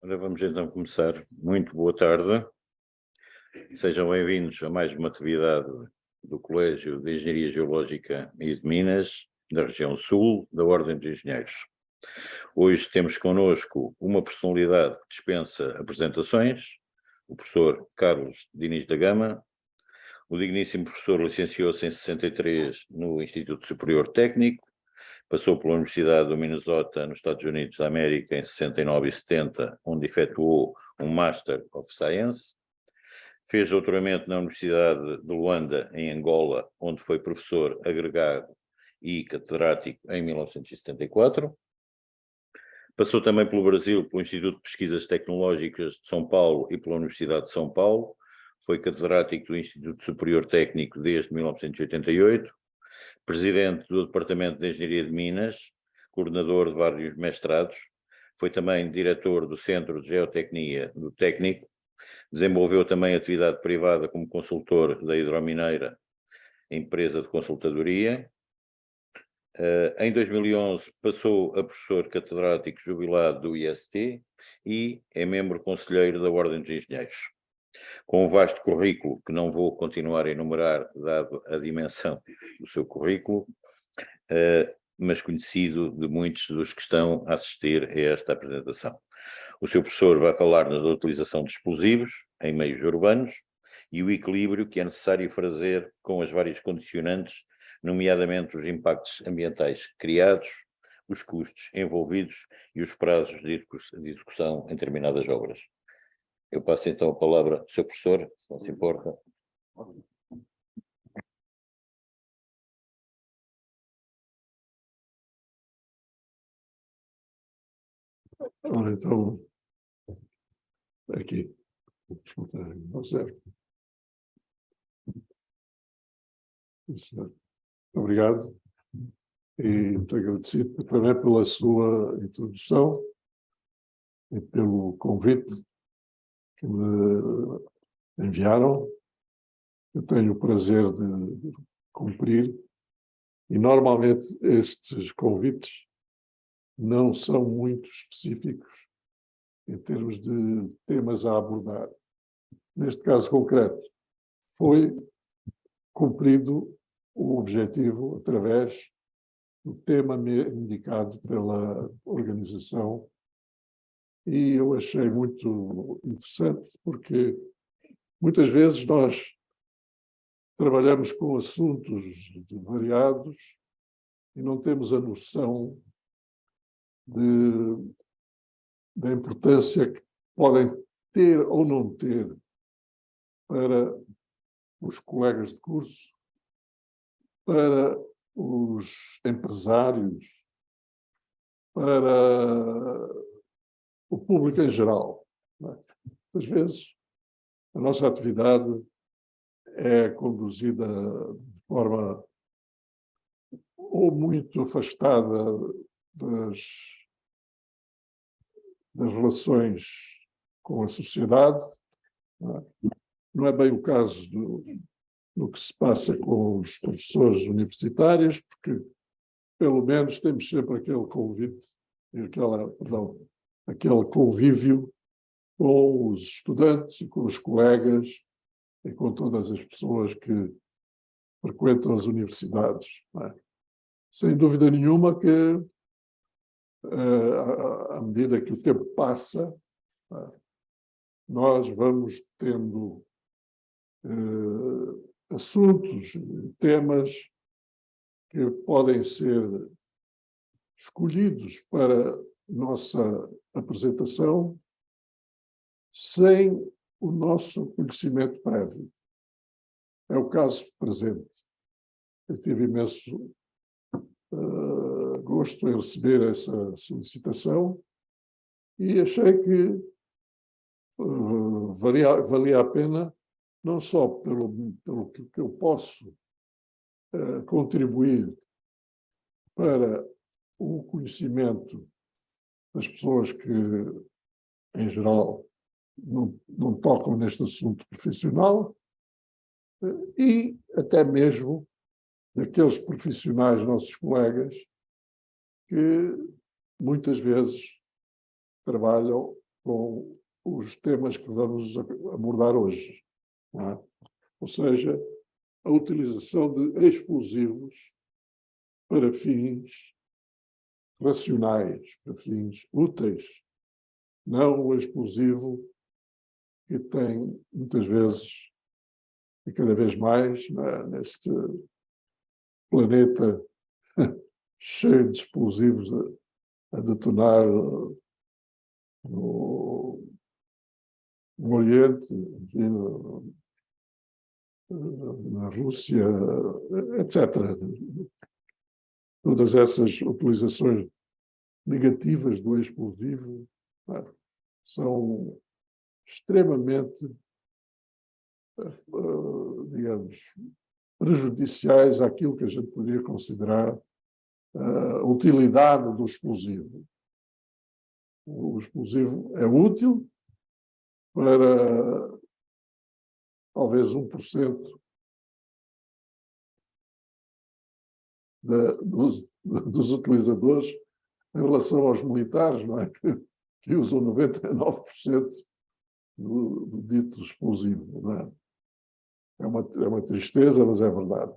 Ora, vamos então começar. Muito boa tarde. Sejam bem-vindos a mais uma atividade do Colégio de Engenharia Geológica e de Minas, da região sul, da Ordem dos Engenheiros. Hoje temos connosco uma personalidade que dispensa apresentações, o professor Carlos Diniz da Gama. O digníssimo professor licenciou-se em 63 no Instituto Superior Técnico, passou pela Universidade do Minnesota, nos Estados Unidos da América, em 69 e 70, onde efetuou um Master of Science. Fez doutoramento na Universidade de Luanda, em Angola, onde foi professor agregado e catedrático em 1974. Passou também pelo Brasil, pelo Instituto de Pesquisas Tecnológicas de São Paulo e pela Universidade de São Paulo. Foi catedrático do Instituto Superior Técnico desde 1988. Presidente do Departamento de Engenharia de Minas, coordenador de vários mestrados, foi também diretor do Centro de Geotecnia do Técnico, desenvolveu também atividade privada como consultor da Hidromineira, empresa de consultadoria. Em 2011 passou a professor catedrático jubilado do IST e é membro conselheiro da Ordem dos Engenheiros. Com um vasto currículo, que não vou continuar a enumerar, dado a dimensão do seu currículo, mas conhecido de muitos dos que estão a assistir a esta apresentação. O seu professor vai falar-nos da utilização de explosivos em meios urbanos e o equilíbrio que é necessário fazer com as várias condicionantes, nomeadamente os impactos ambientais criados, os custos envolvidos e os prazos de execução em determinadas obras. Eu passo então a palavra ao seu professor, se não se importa. Ora, então, aqui, ao zero. Obrigado e muito agradecido também pela sua introdução e pelo convite que me enviaram. Eu tenho o prazer de cumprir e normalmente estes convites não são muito específicos em termos de temas a abordar. Neste caso concreto, foi cumprido o objetivo através do tema indicado pela organização e eu achei muito interessante porque muitas vezes nós trabalhamos com assuntos variados e não temos a noção da importância que podem ter ou não ter para os colegas de curso, para os empresários, para o público em geral. Às vezes, a nossa atividade é conduzida de forma ou muito afastada das relações com a sociedade. Não é bem o caso do que se passa com os professores universitários, porque pelo menos temos sempre aquele convite, aquele convívio com os estudantes e com os colegas e com todas as pessoas que frequentam as universidades. Sem dúvida nenhuma que, à medida que o tempo passa, nós vamos tendo assuntos, temas que podem ser escolhidos para nossa apresentação sem o nosso conhecimento prévio. É o caso presente. Eu tive imenso gosto em receber essa solicitação e achei que valia a pena, não só pelo que eu posso contribuir para o conhecimento das pessoas que, em geral, não tocam neste assunto profissional e até mesmo daqueles profissionais, nossos colegas, que muitas vezes trabalham com os temas que vamos abordar hoje, não é? Ou seja, a utilização de explosivos para fins racionais, para fins úteis, não o explosivo que tem, muitas vezes, e cada vez mais, neste planeta cheio de explosivos a detonar no Oriente, enfim, na Rússia, etc. Todas essas utilizações negativas do explosivo são extremamente, digamos, prejudiciais àquilo que a gente poderia considerar a utilidade do explosivo. O explosivo é útil para talvez 1% dos utilizadores em relação aos militares, não é? Que usam 99% do dito explosivo. Não é? É uma tristeza, mas é verdade.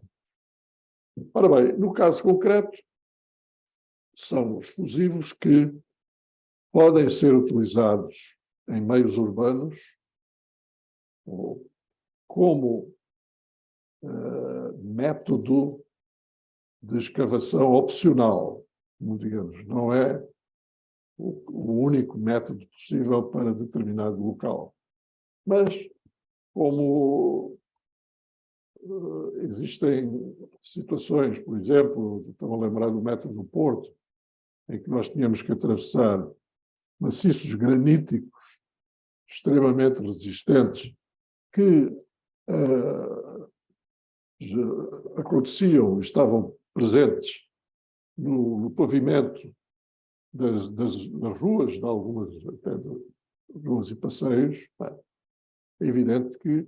Ora bem, no caso concreto, são explosivos que podem ser utilizados em meios urbanos ou como método de escavação opcional, digamos, não é o único método possível para determinado local. Mas, como existem situações, por exemplo, estão a lembrar do método do Porto, em que nós tínhamos que atravessar maciços graníticos extremamente resistentes que aconteciam, estavam presentes no pavimento das ruas, de algumas até ruas e passeios. É evidente que,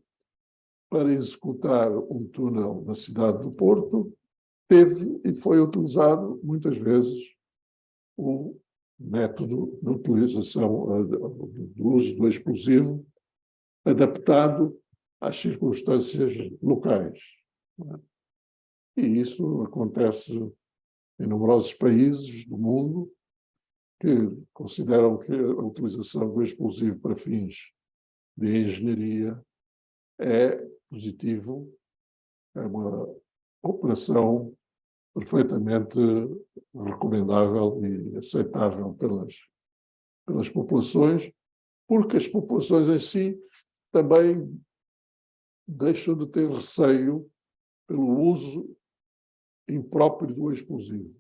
para executar um túnel na cidade do Porto, teve e foi utilizado muitas vezes o método de utilização do uso do explosivo adaptado às circunstâncias locais. E isso acontece em numerosos países do mundo que consideram que a utilização do explosivo para fins de engenharia é positivo, é uma operação perfeitamente recomendável e aceitável pelas populações, porque as populações em si também deixam de ter receio pelo uso impróprio do explosivo.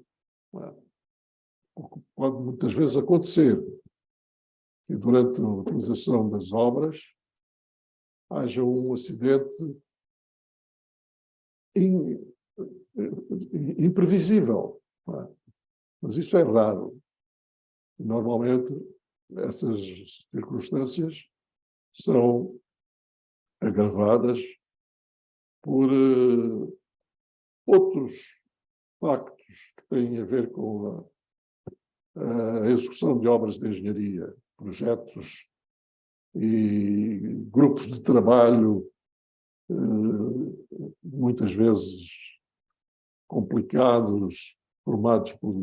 O que pode muitas vezes acontecer que durante a utilização das obras haja um acidente imprevisível. Mas isso é raro. Normalmente, essas circunstâncias são agravadas por outros factos que têm a ver com a execução de obras de engenharia, projetos e grupos de trabalho, muitas vezes complicados, formados por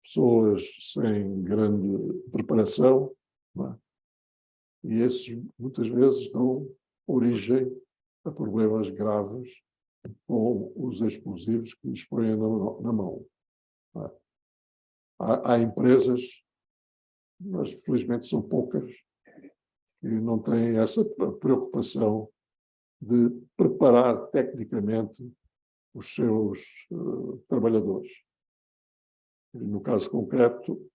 pessoas sem grande preparação, não é? E esses muitas vezes dão origem a problemas graves com os explosivos que lhes põem na mão. Não é? Há empresas, mas felizmente são poucas, que não têm essa preocupação de preparar tecnicamente os seus trabalhadores. No caso concreto,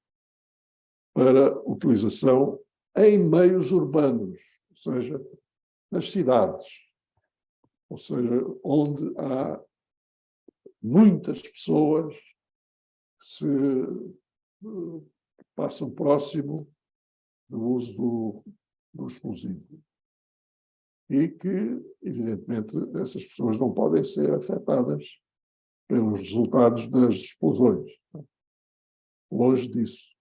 para utilização em meios urbanos, ou seja, nas cidades, ou seja, onde há muitas pessoas que se passam próximo do uso do explosivo. E que, evidentemente, essas pessoas não podem ser afetadas pelos resultados das explosões. Longe disso.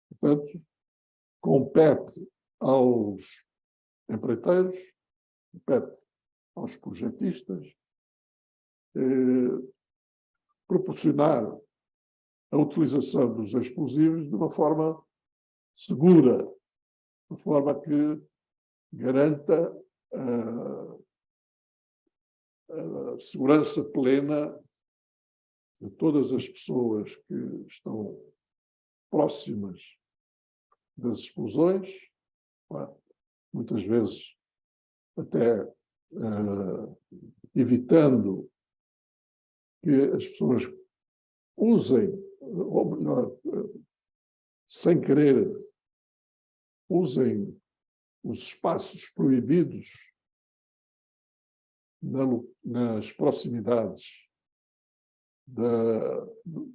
Portanto, compete aos empreiteiros, compete aos projetistas, proporcionar a utilização dos explosivos de uma forma segura, de uma forma que garanta a segurança plena de todas as pessoas que estão próximas das explosões, muitas vezes até evitando que as pessoas usem, ou melhor, sem querer, usem os espaços proibidos nas proximidades do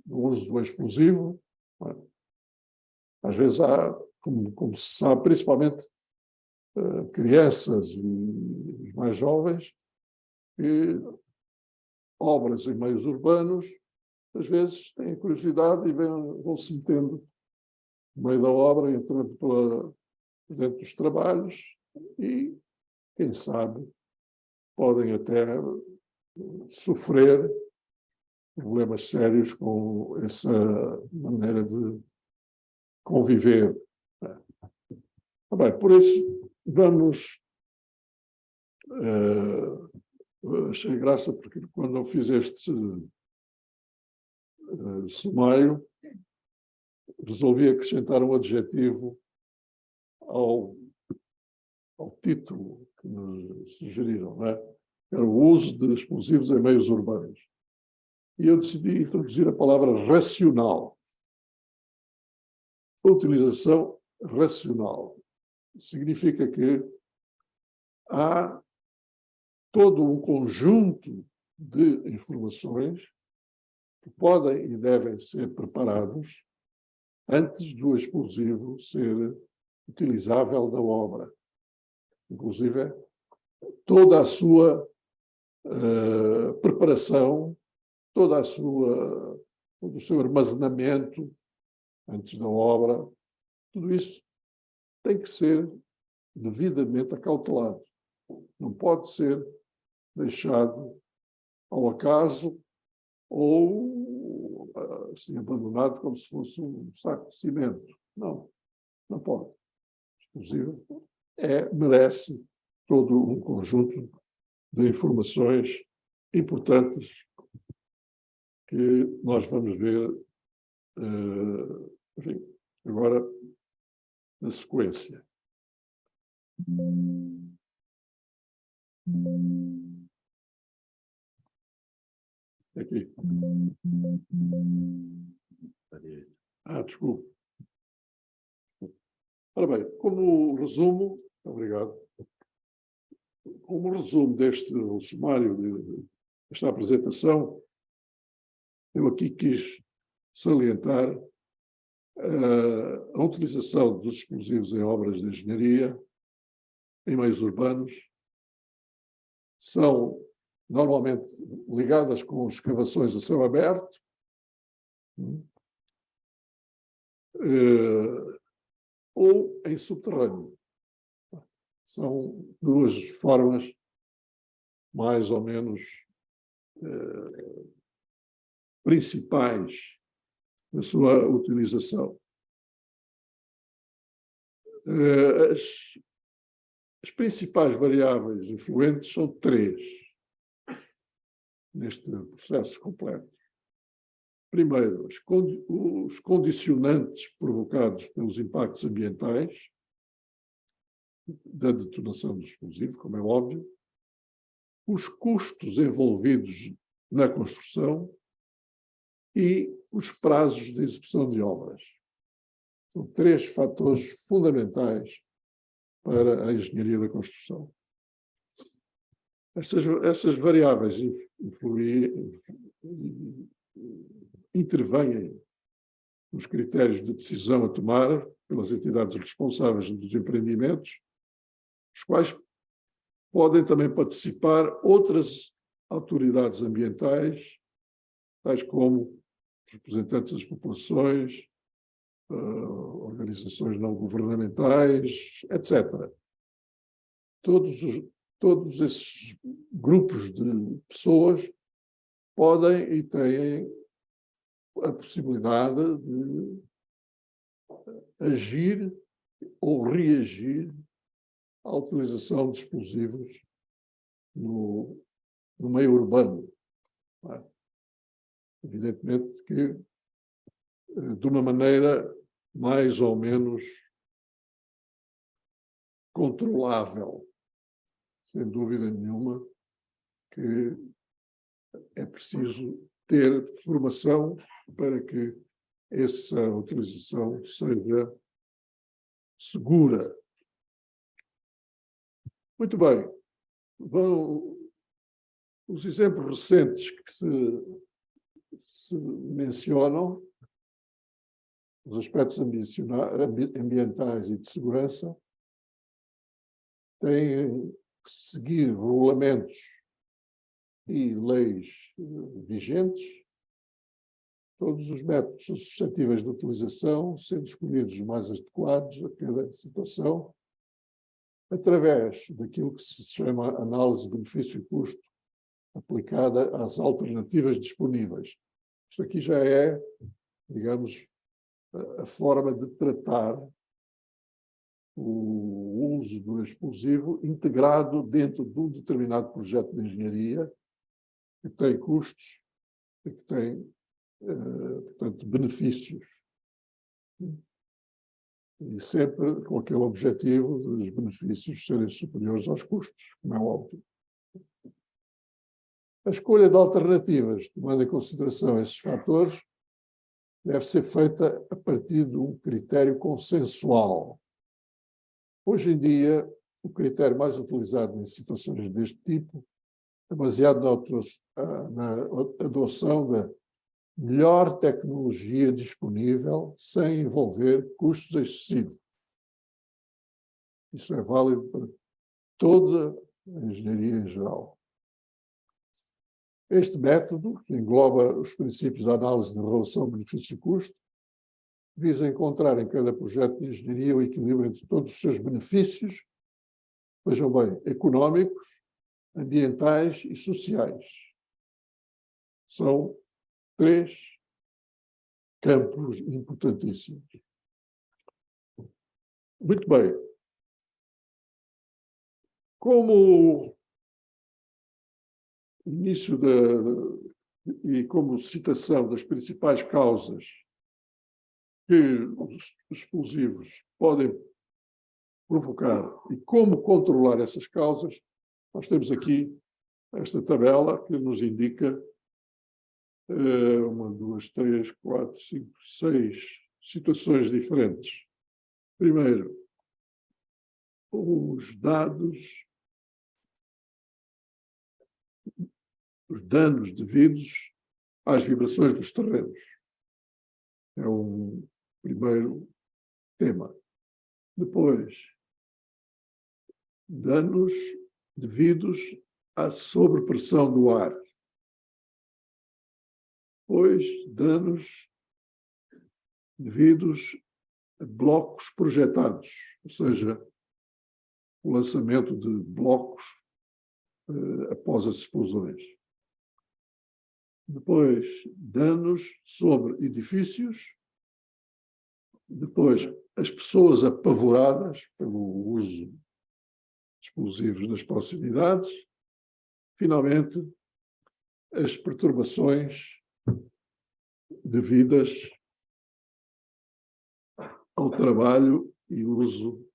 uso do explosivo. Às vezes há, como se sabe, principalmente crianças e os mais jovens, que obras em meios urbanos, às vezes têm curiosidade e vão-se metendo no meio da obra, entrando por dentro dos trabalhos e, quem sabe, podem até sofrer problemas sérios com essa maneira de conviver. Bem, por isso, vamos... achei graça, porque quando eu fiz este sumário, resolvi acrescentar um adjetivo ao título que nos sugeriram, não é? Era o uso de explosivos em meios urbanos. E eu decidi introduzir a palavra racional. A utilização racional significa que há todo um conjunto de informações que podem e devem ser preparados antes do explosivo ser utilizável da obra. Inclusive, toda a sua preparação, todo o seu armazenamento antes da obra, tudo isso tem que ser devidamente acautelado. Não pode ser deixado ao acaso ou assim, abandonado como se fosse um saco de cimento. Não, não pode. Inclusive, merece todo um conjunto de informações importantes que nós vamos ver, enfim, agora na sequência. Aqui. Desculpe. Ora bem, como resumo, obrigado, como resumo deste sumário, desta apresentação, eu aqui quis salientar a utilização dos explosivos em obras de engenharia, em meios urbanos, são normalmente ligadas com escavações a céu aberto, ou em subterrâneo. São duas formas mais ou menos principais da sua utilização. As principais variáveis influentes são três neste processo completo. Primeiro, os condicionantes provocados pelos impactos ambientais da detonação do explosivo, como é óbvio, os custos envolvidos na construção e os prazos de execução de obras. São três fatores fundamentais para a engenharia da construção. Essas variáveis intervêm nos critérios de decisão a tomar pelas entidades responsáveis dos empreendimentos, os quais podem também participar outras autoridades ambientais, tais como representantes das populações, organizações não governamentais, etc. Todos esses grupos de pessoas podem e têm a possibilidade de agir ou reagir à utilização de explosivos no meio urbano. Evidentemente que de uma maneira mais ou menos controlável, sem dúvida nenhuma que é preciso ter formação para que essa utilização seja segura. Muito bem. Os exemplos recentes que se mencionam, os aspectos ambientais e de segurança, têm que seguir regulamentos e leis vigentes. Todos os métodos são suscetíveis de utilização, sendo escolhidos os mais adequados a cada situação, através daquilo que se chama análise de benefício e custo, aplicada às alternativas disponíveis. Isto aqui já é, digamos, a forma de tratar o uso do explosivo integrado dentro de um determinado projeto de engenharia que tem custos e que tem, portanto, benefícios. E sempre com aquele objetivo dos benefícios serem superiores aos custos, como é óbvio. A escolha de alternativas, tomando em consideração esses fatores, deve ser feita a partir de um critério consensual. Hoje em dia, o critério mais utilizado em situações deste tipo é baseado na adoção da melhor tecnologia disponível sem envolver custos excessivos. Isso é válido para toda a engenharia em geral. Este método, que engloba os princípios da análise de relação benefício-custo, visa encontrar em cada projeto de engenharia o equilíbrio entre todos os seus benefícios, vejam bem, económicos, ambientais e sociais. São 3 campos importantíssimos. Muito bem. Como início e como citação das principais causas que os explosivos podem provocar e como controlar essas causas, nós temos aqui esta tabela que nos indica 1, 2, 3, 4, 5, 6 situações diferentes. Primeiro, os danos devidos às vibrações dos terrenos. É um primeiro tema. Depois, danos devidos à sobrepressão do ar. Depois, danos devidos a blocos projetados, ou seja, o lançamento de blocos após as explosões. Depois, danos sobre edifícios. Depois, as pessoas apavoradas pelo uso de explosivos nas proximidades. Finalmente, as perturbações devidas ao trabalho e uso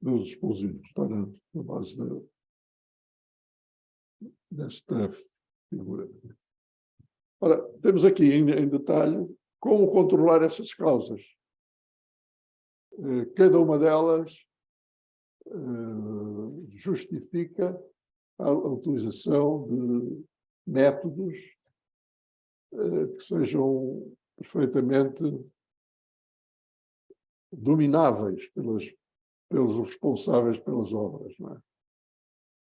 dos explosivos, está na base desta figura. Ora, temos aqui em detalhe como controlar essas causas. Cada uma delas justifica a utilização de métodos que sejam perfeitamente domináveis pelos responsáveis pelas obras. Não é?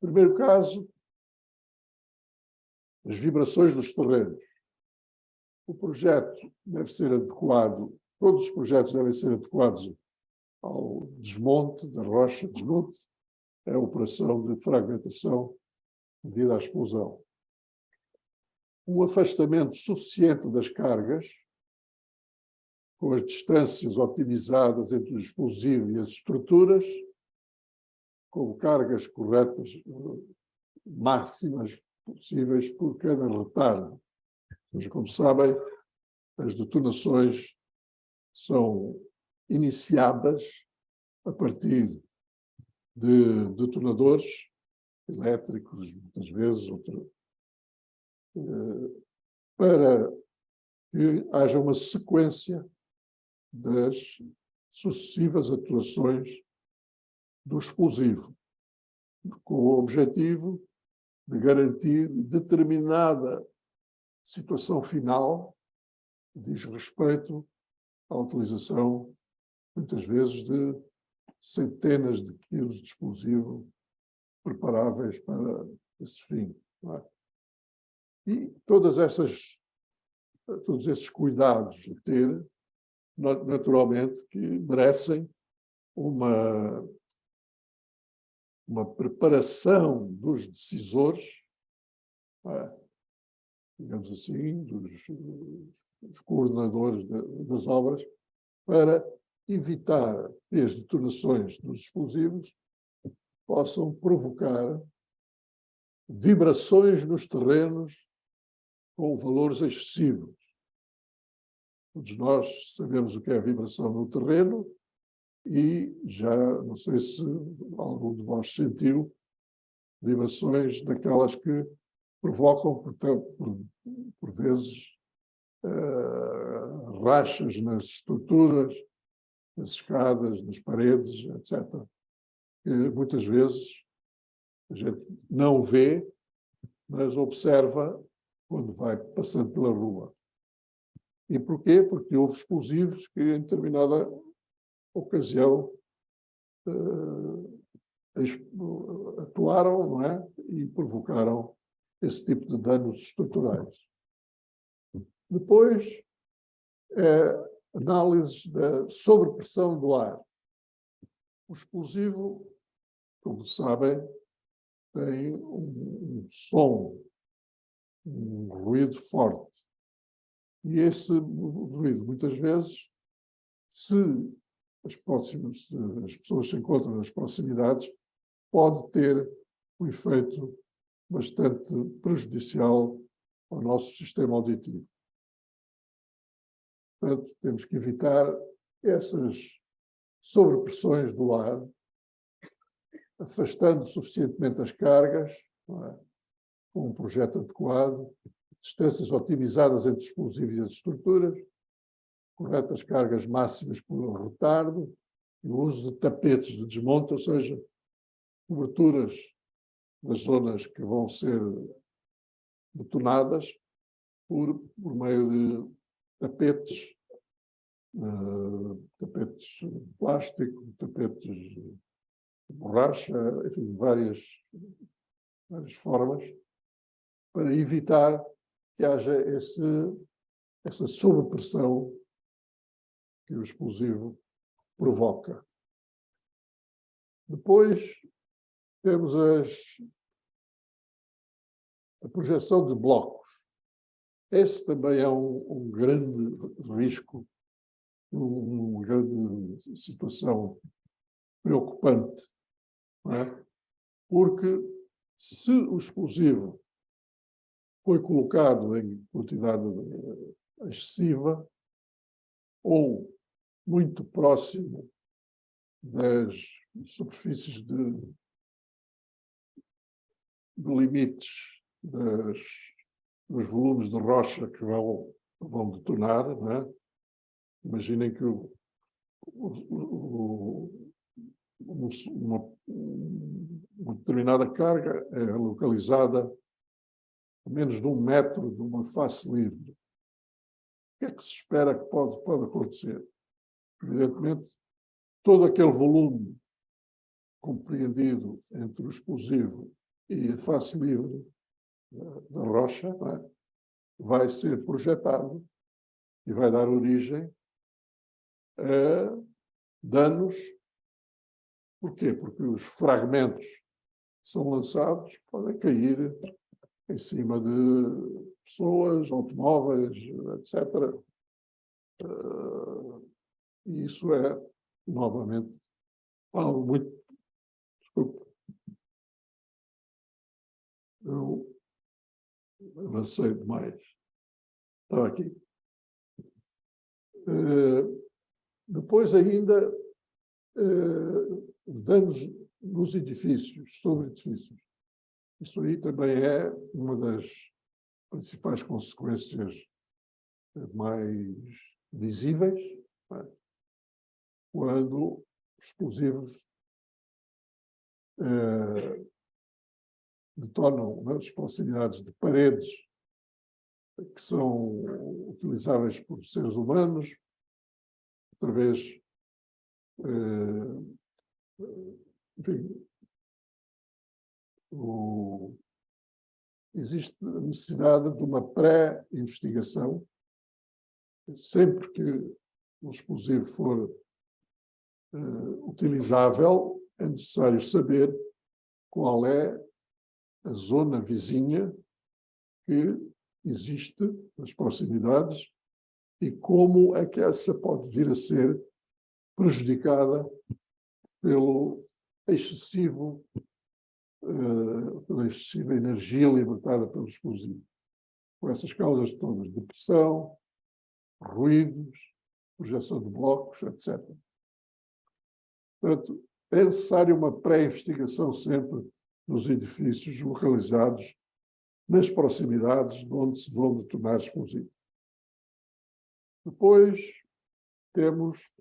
Primeiro caso, as vibrações dos terrenos. o projeto deve ser adequado, todos os projetos devem ser adequados ao desmonte da rocha. Desmonte é a operação de fragmentação devido à explosão. Um afastamento suficiente das cargas, com as distâncias otimizadas entre o explosivo e as estruturas, com cargas corretas máximas possíveis por cada retardo. Mas, como sabem, as detonações são iniciadas a partir de detonadores elétricos, muitas vezes, para que haja uma sequência das sucessivas atuações do explosivo, com o objetivo de garantir determinada situação final que diz respeito à utilização, muitas vezes, de centenas de quilos de explosivo preparáveis para esse fim. Não é? E todos esses cuidados a ter, naturalmente, que merecem uma preparação dos decisores, digamos assim, dos coordenadores das obras, para evitar que as detonações dos explosivos possam provocar vibrações nos terrenos com valores excessivos. Todos nós sabemos o que é a vibração no terreno e já, não sei se algum de vós sentiu, vibrações daquelas que provocam, por vezes, rachas nas estruturas, nas escadas, nas paredes, etc. Que muitas vezes a gente não vê, mas observa quando vai passando pela rua. E porquê? Porque houve explosivos que, em determinada ocasião, atuaram, não é? E provocaram esse tipo de danos estruturais. Depois, análise da sobrepressão do ar. O explosivo, como sabem, tem um som, um ruído forte. E esse ruído, muitas vezes, se as pessoas se encontram nas proximidades, pode ter um efeito bastante prejudicial ao nosso sistema auditivo. Portanto, temos que evitar essas sobrepressões do ar, afastando suficientemente as cargas, não é? Com um projeto adequado, distâncias otimizadas entre explosivos e as estruturas, corretas cargas máximas por retardo, e o uso de tapetes de desmonte, ou seja, coberturas das zonas que vão ser detonadas por meio de tapetes, tapetes de plástico, tapetes de borracha, enfim, várias formas, para evitar que haja essa sobrepressão que o explosivo provoca. Depois temos a projeção de blocos. Esse também é um grande risco, uma grande situação preocupante, não é? Porque se o explosivo foi colocado em quantidade excessiva ou muito próximo das superfícies de limites dos volumes de rocha que vão detonar, não é? Imaginem que uma determinada carga é localizada a menos de 1 metro de uma face livre. O que é que se espera que pode acontecer? Evidentemente, todo aquele volume compreendido entre o explosivo e a face livre da rocha, não é? Vai ser projetado e vai dar origem a danos. Porquê? Porque os fragmentos que são lançados podem cair em cima de pessoas, automóveis, etc. E isso é, novamente, algo muito... Desculpe. Eu avancei demais. Estava aqui. Depois ainda, danos nos edifícios, sobre edifícios. Isso aí também é uma das principais consequências mais visíveis, não é? Quando explosivos detonam nas proximidades de paredes que são utilizáveis por seres humanos, através, enfim, existe a necessidade de uma pré-investigação. Sempre que o explosivo for utilizável, é necessário saber qual é a zona vizinha que existe nas proximidades e como é que essa pode vir a ser prejudicada pela excessiva energia libertada pelo explosivo. Com essas causas todas, depressão, ruídos, projeção de blocos, etc. Portanto, é necessário uma pré-investigação sempre nos edifícios localizados nas proximidades de onde se vão detonar explosivos. Depois temos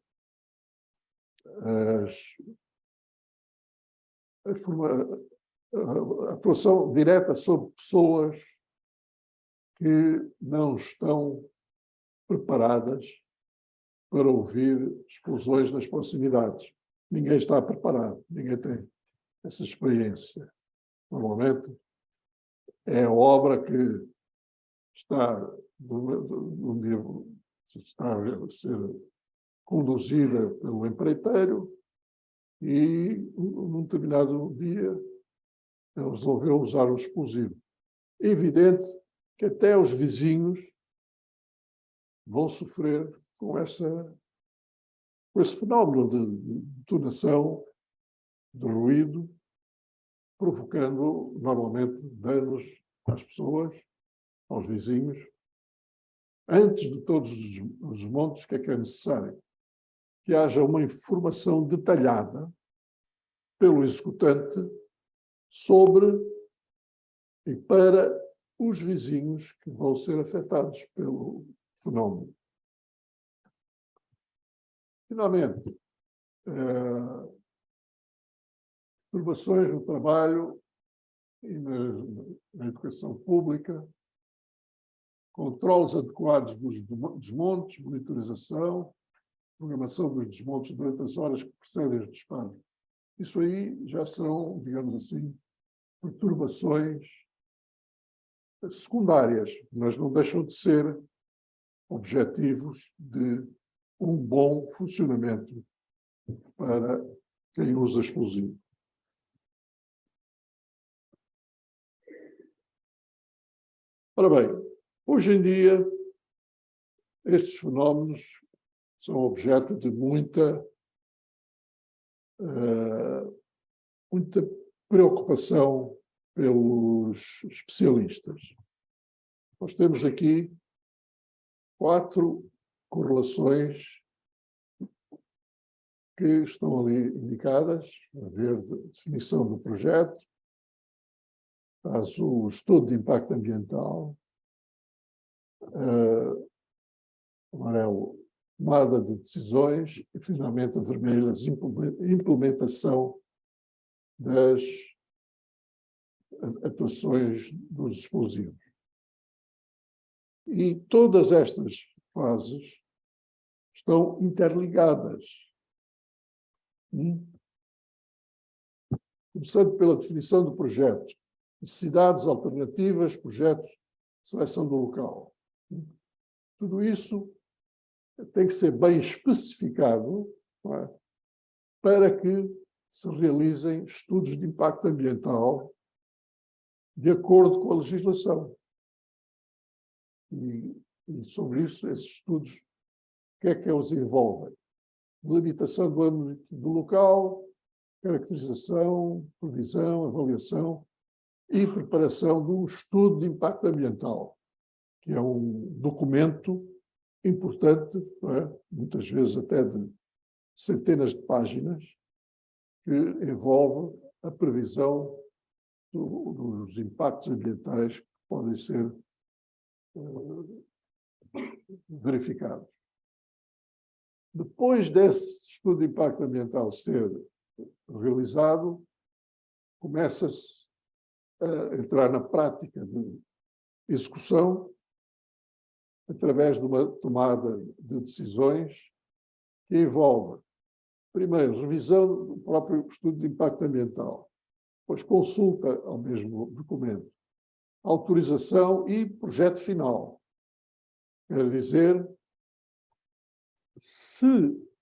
a atuação direta sobre pessoas que não estão preparadas para ouvir explosões nas proximidades. Ninguém está preparado, ninguém tem essa experiência. Normalmente é a obra que está a ser conduzida pelo empreiteiro e, num determinado dia, ele resolveu usar o explosivo. É evidente que até os vizinhos vão sofrer com esse fenómeno de detonação, de ruído, provocando, normalmente, danos às pessoas, aos vizinhos. Antes de todos os montes, o que é necessário? Que haja uma informação detalhada pelo executante sobre e para os vizinhos que vão ser afetados pelo fenómeno. Finalmente, perturbações no trabalho e na educação pública, controles adequados dos desmontes, monitorização, programação dos desmontes durante as horas que precedem os disparos. Isso aí já são, digamos assim, perturbações secundárias, mas não deixam de ser objetivos de um bom funcionamento para quem usa explosivo. Ora bem, hoje em dia, estes fenómenos são objeto de muita preocupação pelos especialistas. Nós temos aqui 4 correlações que estão ali indicadas, a ver a definição do projeto, faz o estudo de impacto ambiental, amarelo, tomada de decisões e, finalmente, a vermelha, implementação das atuações dos explosivos. E todas estas fases estão interligadas. Começando pela definição do projeto, necessidades alternativas, projetos, seleção do local. Tudo isso tem que ser bem especificado, não é? Para que se realizem estudos de impacto ambiental de acordo com a legislação. E sobre isso, esses estudos, o que é os envolvem? Delimitação do âmbito do local, caracterização, previsão, avaliação e preparação de um estudo de impacto ambiental, que é um documento importante, não é? Muitas vezes até de centenas de páginas, que envolve a previsão dos impactos ambientais que podem ser verificados. Depois desse estudo de impacto ambiental ser realizado, começa-se a entrar na prática de execução através de uma tomada de decisões que envolve, primeiro, revisão do próprio estudo de impacto ambiental, depois consulta ao mesmo documento, autorização e projeto final. Quer dizer, se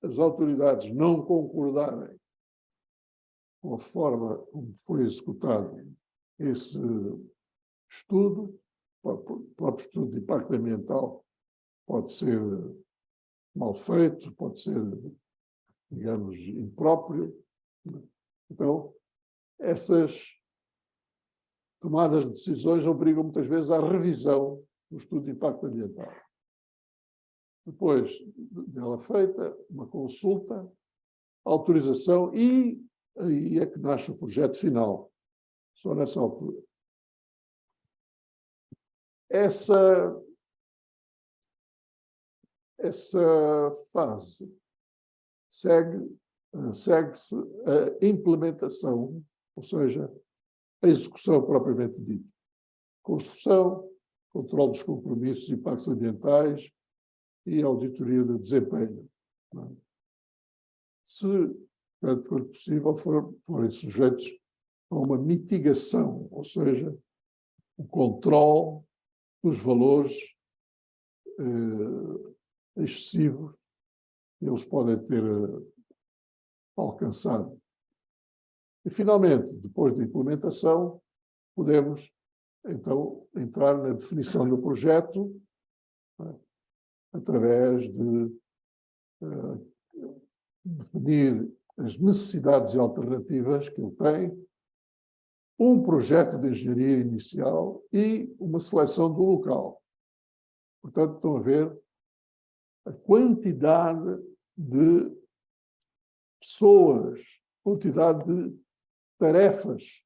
as autoridades não concordarem com a forma como foi executado esse estudo, o próprio estudo de impacto ambiental pode ser mal feito, pode ser, digamos, impróprio. Então, essas tomadas de decisões obrigam muitas vezes à revisão do estudo de impacto ambiental. Depois dela feita, uma consulta, autorização e aí é que nasce o projeto final. Só nessa altura. Essa fase segue-se a implementação, ou seja, a execução propriamente dita. Construção, controle dos compromissos e impactos ambientais e auditoria de desempenho. Se, tanto quanto possível, forem sujeitos a uma mitigação, ou seja, o controle dos valores excessivos que eles podem ter alcançado. E, finalmente, depois da implementação, podemos, então, entrar na definição do projeto, através de definir as necessidades e alternativas que ele tem, um projeto de engenharia inicial e uma seleção do local. Portanto, estão a ver a quantidade de pessoas, quantidade de tarefas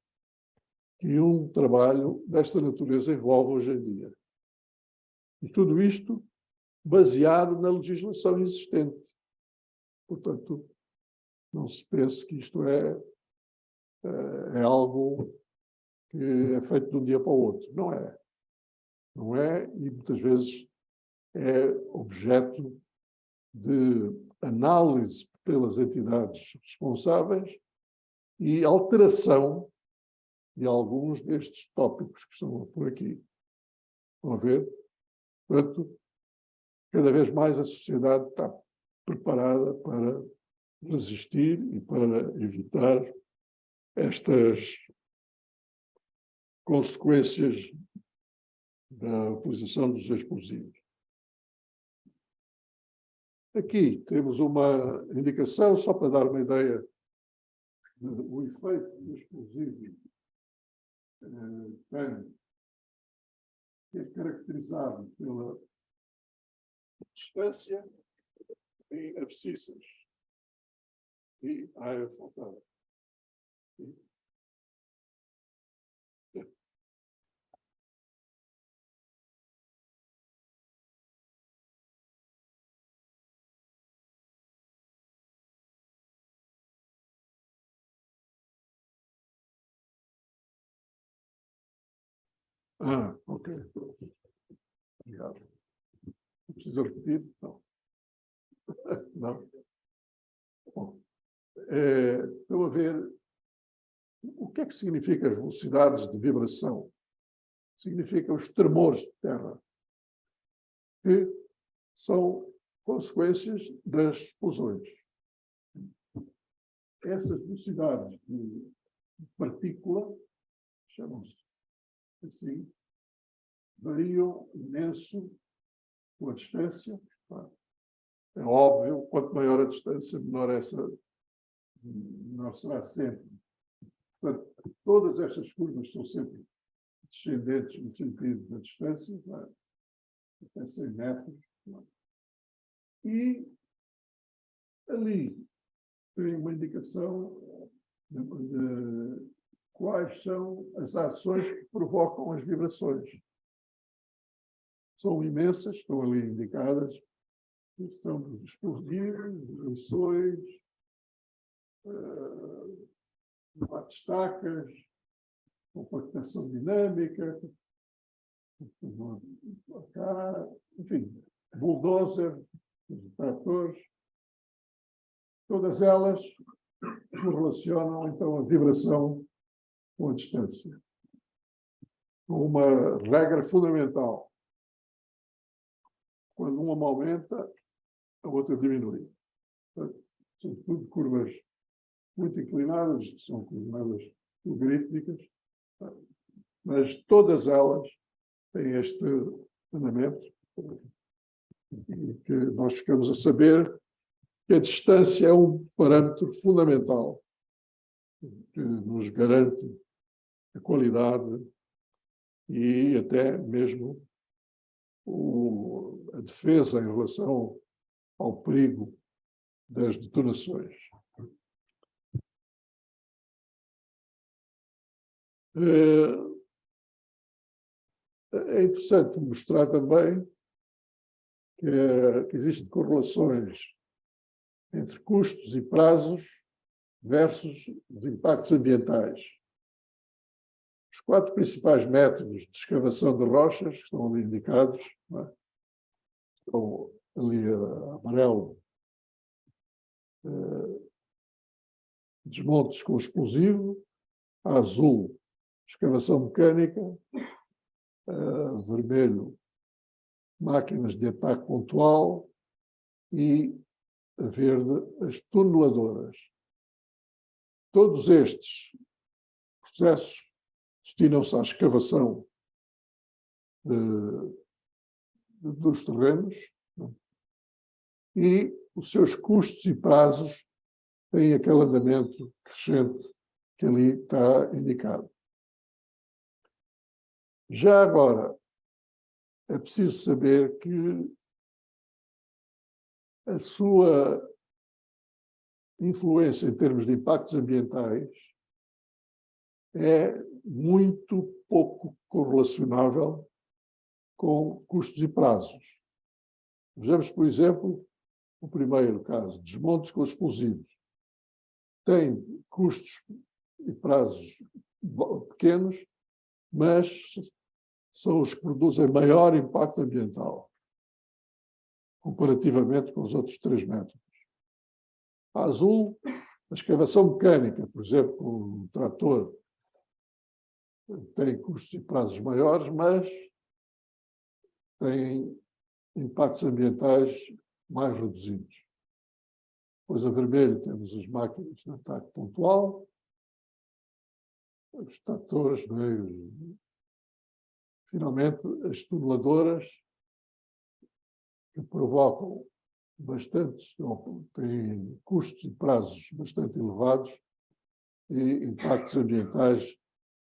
que um trabalho desta natureza envolve hoje em dia. E tudo isto baseado na legislação existente. Portanto, não se pense que isto é algo que é feito de um dia para o outro. Não é. Não é, e muitas vezes é objeto de análise pelas entidades responsáveis e alteração de alguns destes tópicos que estão por aqui. Estão a ver? Portanto, cada vez mais a sociedade está preparada para resistir e para evitar estas consequências da utilização dos explosivos. Aqui temos uma indicação, só para dar uma ideia do efeito do explosivo que é caracterizado pela distância em abscissas e área faltada. Ok. Obrigado. Não precisa repetir? Não. Não. Bom, estão a ver o que é que significa as velocidades de vibração? Significa os tremores de terra, que são consequências das explosões. Essas velocidades de partícula, chamam-se assim, variam imenso com a distância. É óbvio, quanto maior a distância, menor será sempre. Portanto, todas estas curvas são sempre descendentes no sentido da distância, até 100 metros. E ali tem uma indicação de quais são as ações que provocam as vibrações. São imensas, estão ali indicadas, questão dos explosivos, dos emissões, bate-estacas, compactação dinâmica, enfim, bulldozer, tratores, todas elas correlacionam então a vibração com a distância. Uma regra fundamental: quando uma aumenta, a outra diminui. Portanto, são tudo curvas muito inclinadas, são coordenadas logarítmicas, mas todas elas têm este andamento, e que nós ficamos a saber que a distância é um parâmetro fundamental que nos garante a qualidade e até mesmo a defesa em relação ao perigo das detonações. É interessante mostrar também que existem correlações entre custos e prazos versus os impactos ambientais. Os 4 principais métodos de escavação de rochas, que estão ali indicados, estão ali a amarelo, desmontes com explosivo, a azul, escavação mecânica, a vermelho, máquinas de ataque pontual e a verde, as tuneladoras. Todos estes processos destinam-se à escavação dos terrenos, e os seus custos e prazos têm aquele andamento crescente que ali está indicado. Já agora, é preciso saber que a sua influência em termos de impactos ambientais é muito pouco correlacionável com custos e prazos. Vejamos, por exemplo, o primeiro caso, desmontes com explosivos. Tem custos e prazos pequenos, mas são os que produzem maior impacto ambiental, comparativamente com os outros 3 métodos. A azul, a escavação mecânica, por exemplo, com um trator, tem custos e prazos maiores, mas tem impactos ambientais mais reduzidos. Depois, a vermelho, temos as máquinas de ataque pontual, os tratores, finalmente, as tuneladoras, que provocam têm custos e prazos bastante elevados e impactos ambientais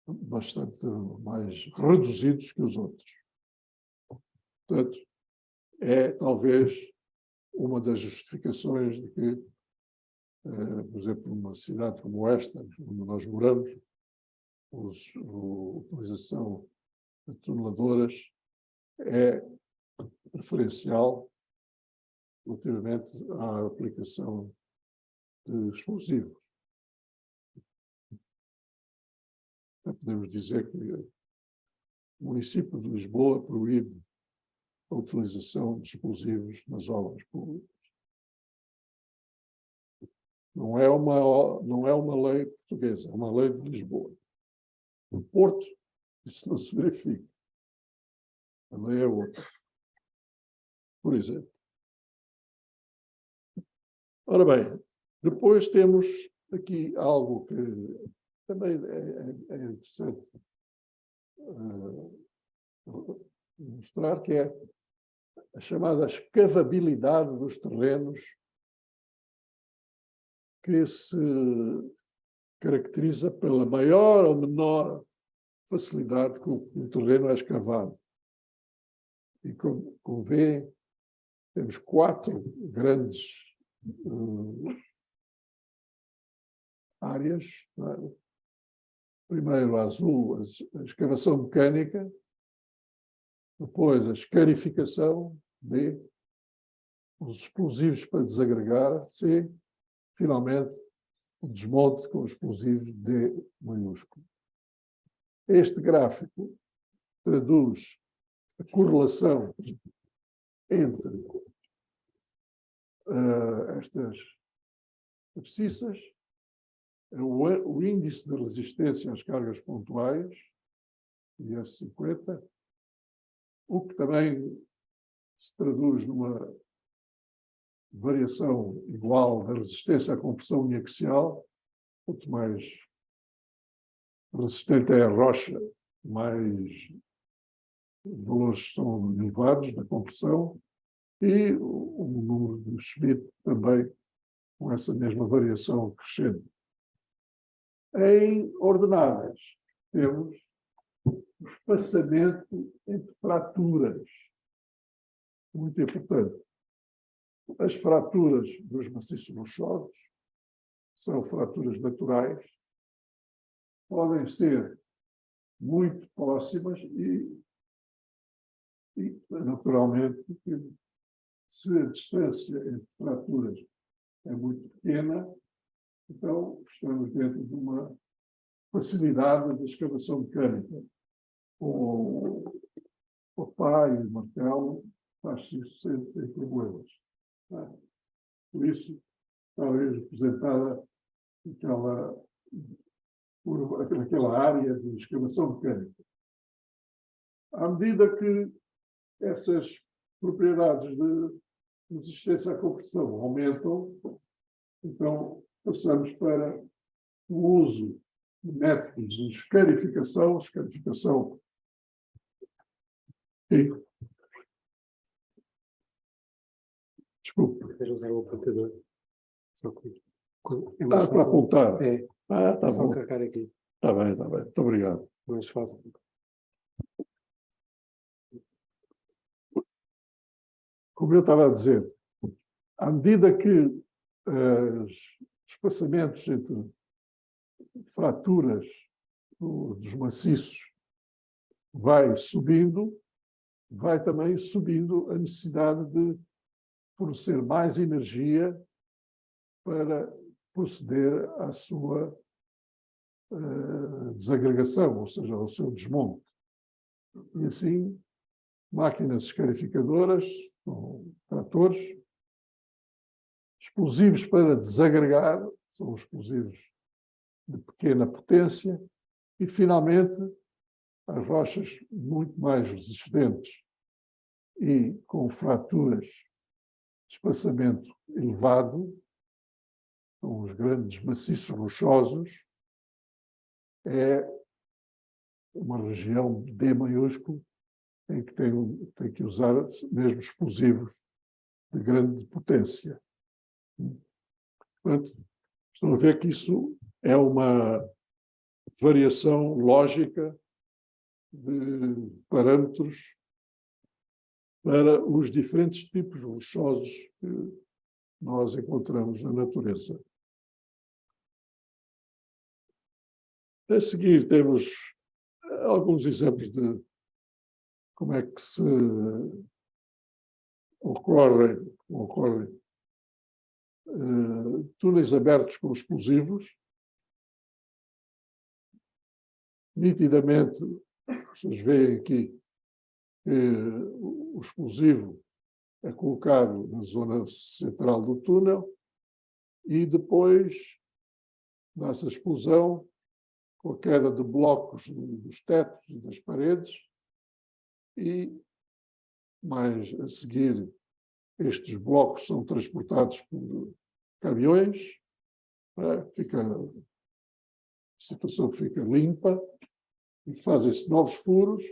bastante mais reduzidos que os outros. Portanto, é talvez uma das justificações de que, por exemplo, numa cidade como esta, onde nós moramos, a utilização de tuneladoras é preferencial relativamente à aplicação de explosivos. Podemos dizer que o município de Lisboa proíbe a utilização de explosivos nas obras públicas. Não é uma lei portuguesa, é uma lei de Lisboa. No Porto, isso não se verifica. A lei é outra. Por exemplo. Ora bem, depois temos aqui algo que também é interessante mostrar, que é a chamada escavabilidade dos terrenos, que se caracteriza pela maior ou menor facilidade com que o terreno é escavado. E como vê, temos 4 grandes áreas. Não é? Primeiro, a azul, a escavação mecânica, depois a escarificação, B, os explosivos para desagregar, C, finalmente, o desmonte com explosivos, D maiúsculo. Este gráfico traduz a correlação entre estas abscissas, o índice de resistência às cargas pontuais, IS50, o que também se traduz numa variação igual da resistência à compressão uniaxial. Quanto mais resistente é a rocha, mais valores são elevados da compressão, e o número de Schmidt também com essa mesma variação crescente. Em ordenadas, temos o espaçamento entre fraturas, muito importante. As fraturas dos maciços rochosos são fraturas naturais, podem ser muito próximas e naturalmente, se a distância entre fraturas é muito pequena, então estamos dentro de uma facilidade de escavação mecânica. O pá e o martelo faz-se isso sem problemas. Por isso, talvez representada naquela área de escavação mecânica. À medida que essas propriedades de resistência à compressão aumentam, então passamos para o uso de métodos de escarificação e... Desculpe. Quer usar o apontador? Só que é para apontar. É. Está Só bom. carregar aqui. Está bem, está bem. Muito obrigado. Mais fácil. Como eu estava a dizer, à medida que os espaçamentos entre fraturas dos maciços vai subindo, vai também subindo a necessidade de fornecer mais energia para proceder à sua desagregação, ou seja, ao seu desmonte. E assim, máquinas escarificadoras, tratores, explosivos para desagregar, são explosivos de pequena potência, e, finalmente, as rochas muito mais resistentes e com fraturas de espaçamento elevado, são os grandes maciços rochosos, é uma região D maiúsculo em que tem que usar mesmo explosivos de grande potência. Portanto, estão a ver que isso é uma variação lógica de parâmetros para os diferentes tipos rochosos que nós encontramos na natureza. A seguir temos alguns exemplos de como é que se ocorre túneis abertos com explosivos. Nitidamente, vocês veem aqui que o explosivo é colocado na zona central do túnel e depois dá-se a explosão com a queda de blocos dos tetos e das paredes e, mais a seguir, estes blocos são transportados por caminhões, a situação fica limpa e fazem-se novos furos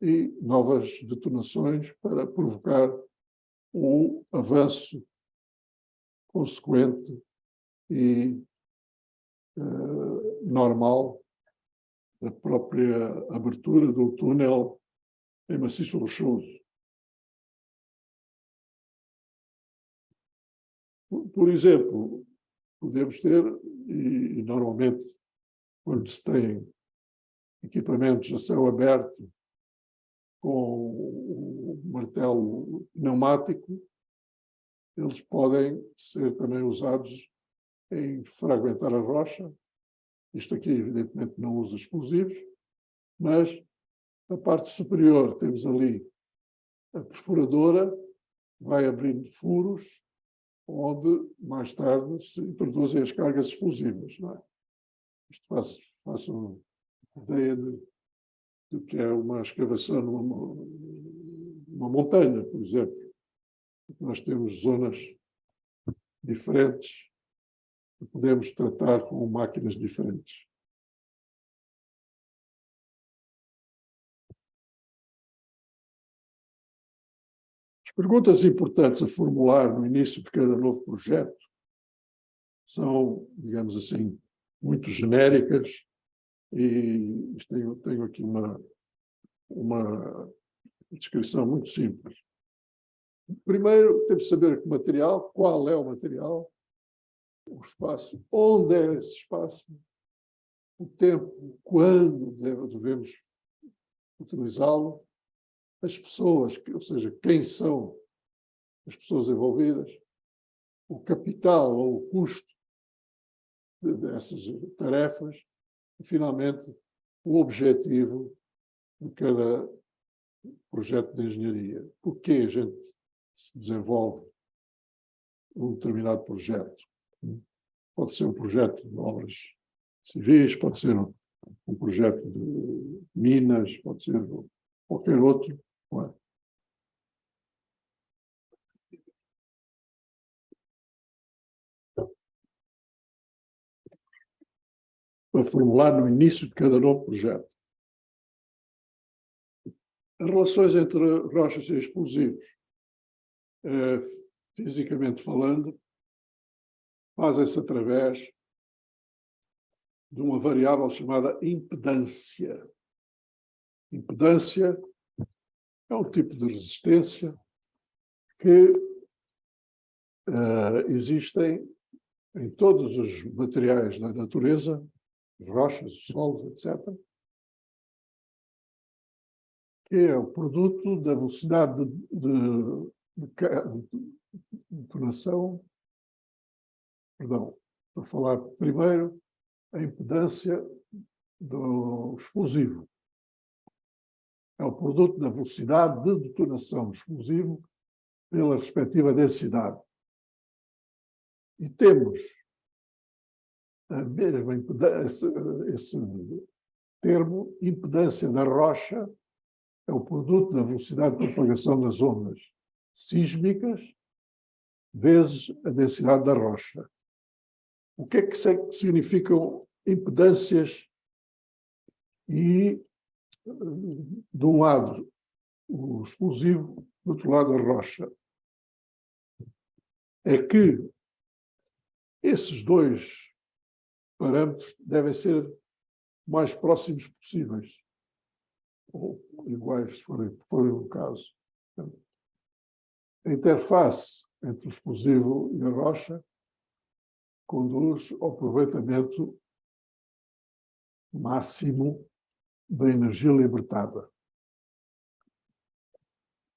e novas detonações para provocar o avanço consequente e normal da própria abertura do túnel em maciço rochoso. Por exemplo, podemos ter, e normalmente quando se tem equipamentos a céu aberto com o martelo pneumático, eles podem ser também usados em fragmentar a rocha. Isto aqui, evidentemente, não usa explosivos, mas na parte superior temos ali a perfuradora, vai abrindo furos, onde mais tarde se introduzem as cargas explosivas. Não é? Isto faz uma ideia do que é uma escavação numa montanha, por exemplo. Nós temos zonas diferentes que podemos tratar com máquinas diferentes. As perguntas importantes a formular no início de cada novo projeto são, digamos assim, muito genéricas e tenho aqui uma descrição muito simples. Primeiro, temos de saber que material, qual é o material, o espaço, onde é esse espaço, o tempo, quando devemos utilizá-lo, as pessoas, ou seja, quem são as pessoas envolvidas, o capital ou o custo dessas tarefas e, finalmente, o objetivo de cada projeto de engenharia. Por que a gente se desenvolve um determinado projeto? Pode ser um projeto de obras civis, pode ser um projeto de minas, pode ser qualquer outro. Não é? Para formular no início de cada novo projeto. As relações entre rochas e explosivos, fisicamente falando, fazem-se através de uma variável chamada impedância. Impedância é um tipo de resistência que existem em todos os materiais da natureza, rochas, solos, etc., que é o produto da velocidade de detonação. Perdão, vou falar primeiro a impedância do explosivo. É o produto da velocidade de detonação do explosivo pela respectiva densidade. E temos a mesma impedância, esse termo, impedância da rocha, é o produto da velocidade de propagação das ondas sísmicas vezes a densidade da rocha. O que é que significam impedâncias? E, de um lado, o explosivo, do outro lado, a rocha. É que esses dois parâmetros devem ser o mais próximos possíveis, ou iguais, se for o caso. A interface entre o explosivo e a rocha conduz ao aproveitamento máximo da energia libertada.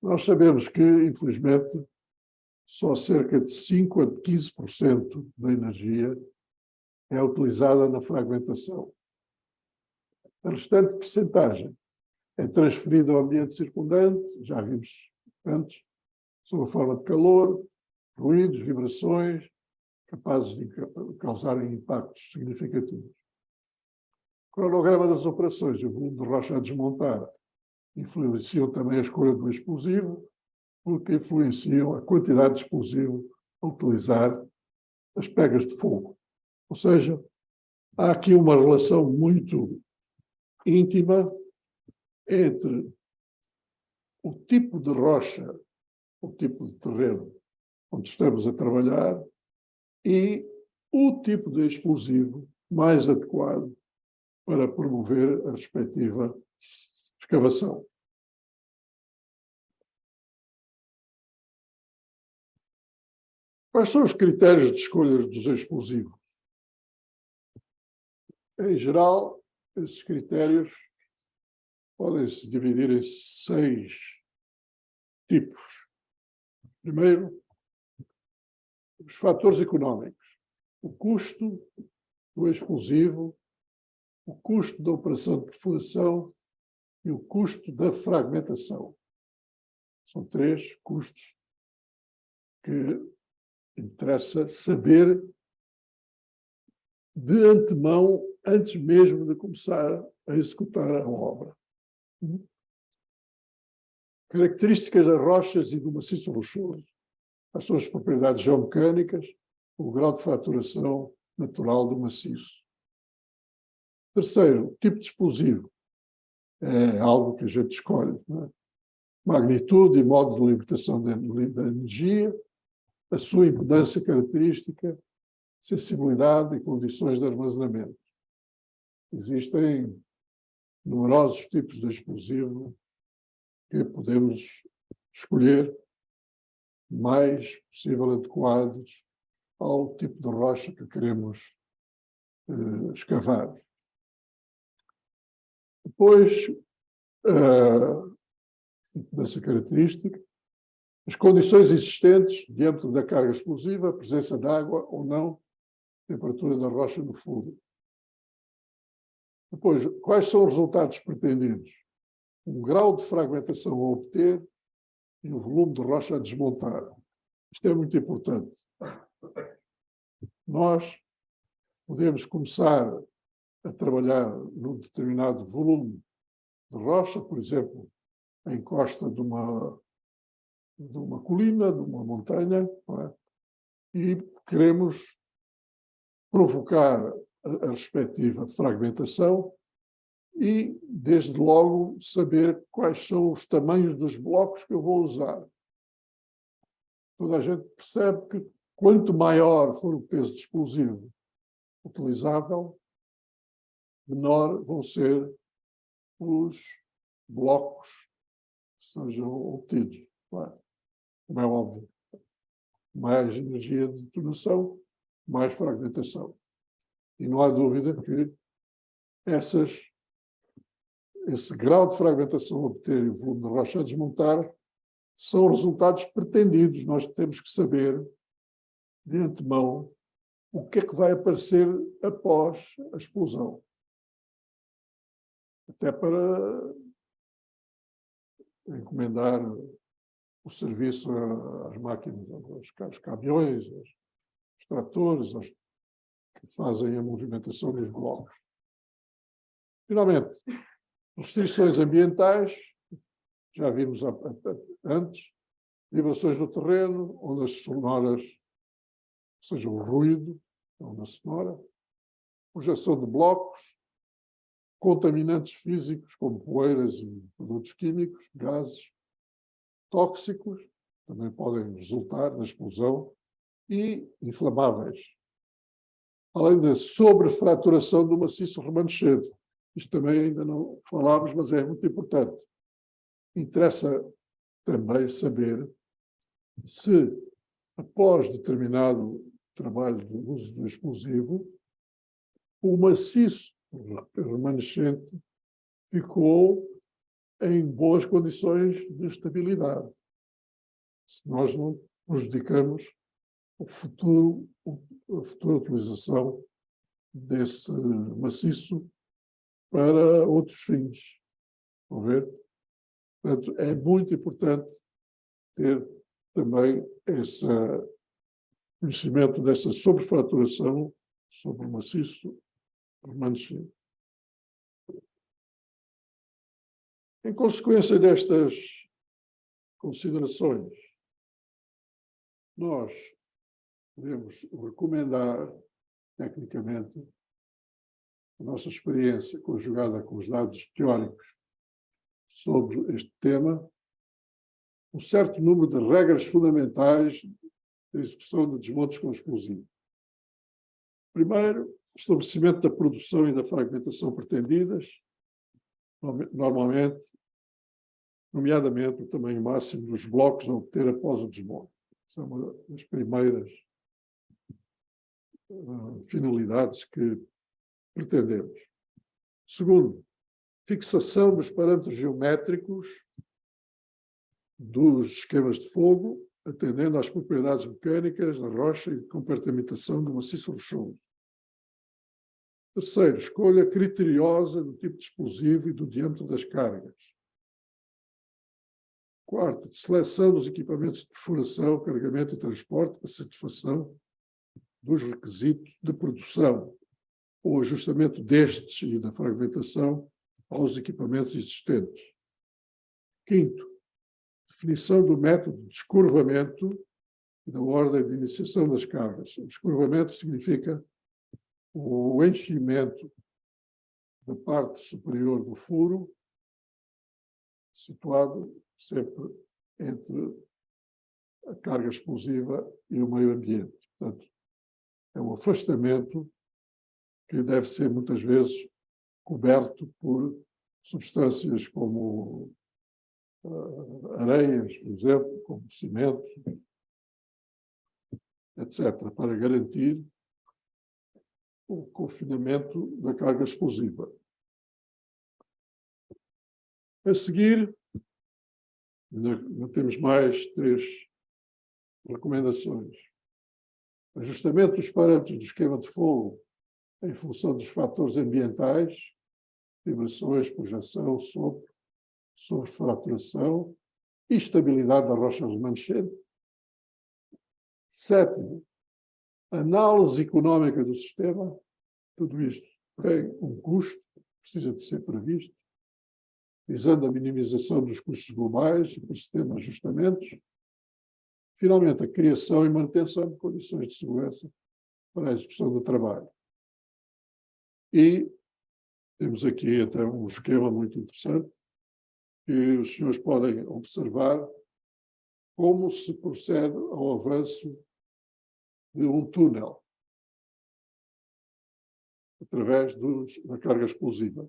Nós sabemos que, infelizmente, só cerca de 5 a 15% da energia é utilizada na fragmentação. A restante percentagem é transferida ao ambiente circundante, já vimos antes, sob a forma de calor, ruídos, vibrações, capazes de causarem impactos significativos. O cronograma das operações e o volume de rocha a desmontar influenciam também a escolha do explosivo, porque influenciam a quantidade de explosivo a utilizar as pegas de fogo. Ou seja, há aqui uma relação muito íntima entre o tipo de rocha, o tipo de terreno onde estamos a trabalhar e o tipo de explosivo mais adequado para promover a respectiva escavação. Quais são os critérios de escolha dos explosivos? Em geral, esses critérios podem-se dividir em 6 tipos. Primeiro, os fatores económicos. O custo do explosivo, o custo da operação de perfuração e o custo da fragmentação. São 3 custos que interessa saber de antemão, antes mesmo de começar a executar a obra. Características das rochas e do maciço rochoso. Quais são as propriedades geomecânicas, o grau de fraturação natural do maciço. Terceiro, tipo de explosivo. É algo que a gente escolhe. Não é? Magnitude e modo de libertação da energia, a sua impedância característica, sensibilidade e condições de armazenamento. Existem numerosos tipos de explosivo que podemos escolher mais possível adequados ao tipo de rocha que queremos escavar. Depois, dessa característica, as condições existentes diante da carga explosiva, a presença de água ou não, temperatura da rocha no fundo. Depois, quais são os resultados pretendidos? O grau de fragmentação a obter e o volume de rocha a desmontar. Isto é muito importante. Nós podemos começar a trabalhar num determinado volume de rocha, por exemplo, a encosta de uma colina, de uma montanha, não é? E queremos provocar a respectiva fragmentação e, desde logo, saber quais são os tamanhos dos blocos que eu vou usar. Toda a gente percebe que quanto maior for o peso de explosivo utilizável, menor vão ser os blocos que sejam obtidos. Claro. Como é óbvio. Mais energia de detonação, mais fragmentação. E não há dúvida que esse grau de fragmentação a obter e o volume de rocha a desmontar são resultados pretendidos. Nós temos que saber, de antemão, o que é que vai aparecer após a explosão. Até para encomendar o serviço às máquinas, aos caminhões, aos tratores, aos que fazem a movimentação dos blocos. Finalmente, restrições ambientais, já vimos antes, vibrações no terreno, ondas sonoras, ou seja, o ruído, a onda sonora, projeção de blocos, contaminantes físicos, como poeiras e produtos químicos, gases, tóxicos, também podem resultar na explosão, e inflamáveis. Além da sobrefraturação do maciço remanescente. Isto também ainda não falámos, mas é muito importante. Interessa também saber se, após determinado trabalho de uso do explosivo, o maciço remanescente ficou em boas condições de estabilidade. Se nós não prejudicamos a futura utilização desse maciço para outros fins. Estão a ver? Portanto, é muito importante ter também esse conhecimento dessa sobrefraturação sobre o maciço remanescente. Em consequência destas considerações, nós podemos recomendar, tecnicamente, a nossa experiência conjugada com os dados teóricos sobre este tema, um certo número de regras fundamentais da execução de desmontes com explosivo. Primeiro, estabelecimento da produção e da fragmentação pretendidas, normalmente, nomeadamente o tamanho máximo dos blocos a obter após o desmonte. Essa é uma das primeiras finalidades que pretendemos. Segundo, fixação dos parâmetros geométricos dos esquemas de fogo, atendendo às propriedades mecânicas da rocha e de compartimentação do maciço rochoso. Terceiro, escolha criteriosa do tipo de explosivo e do diâmetro das cargas. Quarto, seleção dos equipamentos de perfuração, carregamento e transporte para satisfação dos requisitos de produção, ou ajustamento destes e da fragmentação aos equipamentos existentes. Quinto, definição do método de escorvamento e da ordem de iniciação das cargas. O escorvamento significa o enchimento da parte superior do furo, situado sempre entre a carga explosiva e o meio ambiente. Portanto, é um afastamento que deve ser, muitas vezes, coberto por substâncias como areias, por exemplo, como cimento, etc., para garantir o confinamento da carga explosiva. A seguir, ainda temos mais 3 recomendações. Ajustamento dos parâmetros do esquema de fogo em função dos fatores ambientais, vibrações, projeção, sopro, sobrefraturação e estabilidade da rocha remanescente. Sétimo, análise económica do sistema. Tudo isto tem um custo, precisa de ser previsto, visando a minimização dos custos globais e procedendo a ajustamentos. Finalmente, a criação e manutenção de condições de segurança para a execução do trabalho. E temos aqui até um esquema muito interessante, que os senhores podem observar como se procede ao avanço de um túnel através da carga explosiva.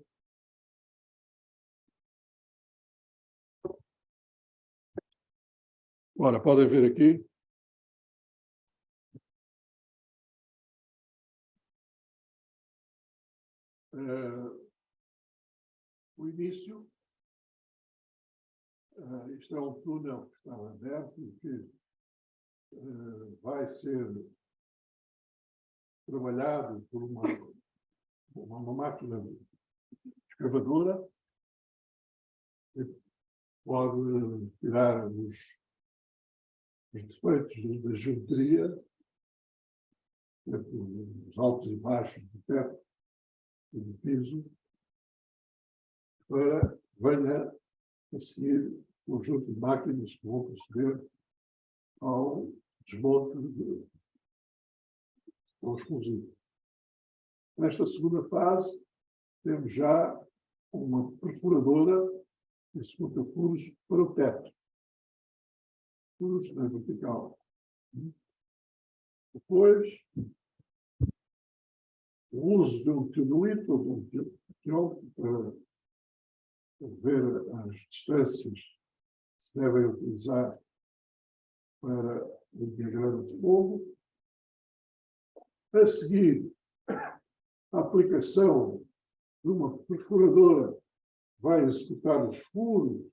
Ora, podem ver aqui o início. Isto é um túnel que está aberto e que vai ser trabalhado por uma máquina escavadora que pode tirar os defeitos da geometria, os altos e baixos do teto e do piso, para que venha a seguir o conjunto de máquinas que vão proceder ao desmonte do explosivo. Nesta segunda fase, temos já uma perfuradora que escuta furos para o teto. Furos na vertical. Depois, o uso de um teodolito ou de um teómetro para ver as distâncias que se devem utilizar para o diagrama de fogo. A seguir, a aplicação de uma perfuradora vai executar os furos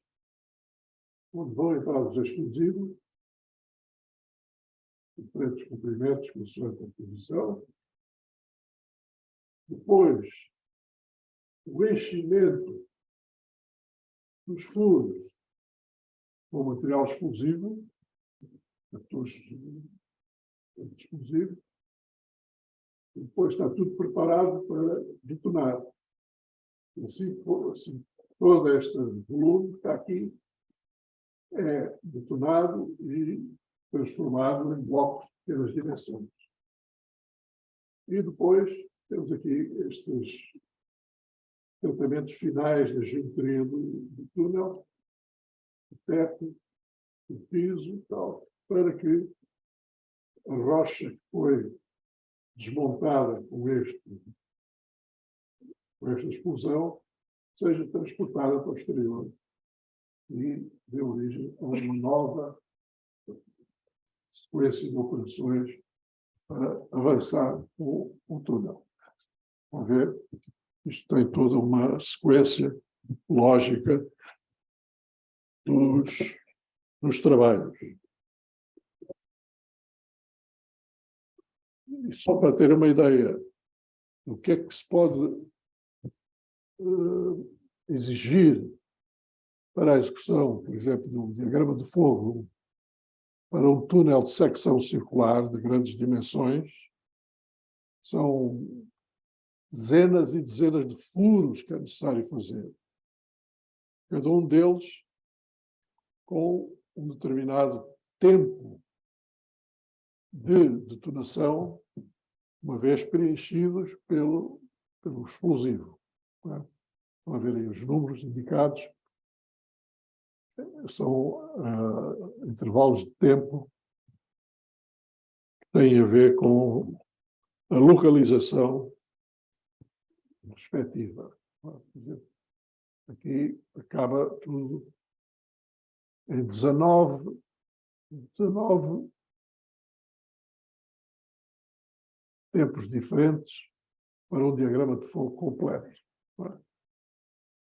onde vão entrar os explosivos, diferentes comprimentos, consoante a posição. Depois, o enchimento dos furos com material explosivo, cartuchos explosivos. Depois está tudo preparado para detonar. Assim, todo este volume que está aqui é detonado e transformado em blocos pelas dimensões. E depois temos aqui estes tratamentos finais da geometria do túnel, o teto, o piso e tal, para que a rocha que foi desmontada com esta explosão seja transportada para o exterior e dê origem a uma nova sequência de operações para avançar o túnel. Vamos ver, isto tem toda uma sequência lógica dos trabalhos. E só para ter uma ideia do que é que se pode exigir para a execução, por exemplo, de um diagrama de fogo para um túnel de secção circular de grandes dimensões, são dezenas e dezenas de furos que é necessário fazer. Cada um deles com um determinado tempo de detonação, uma vez preenchidos pelo explosivo. Estão a ver aí os números indicados. São intervalos de tempo que têm a ver com a localização respectiva. Aqui acaba tudo em 19 tempos diferentes para um diagrama de fogo completo.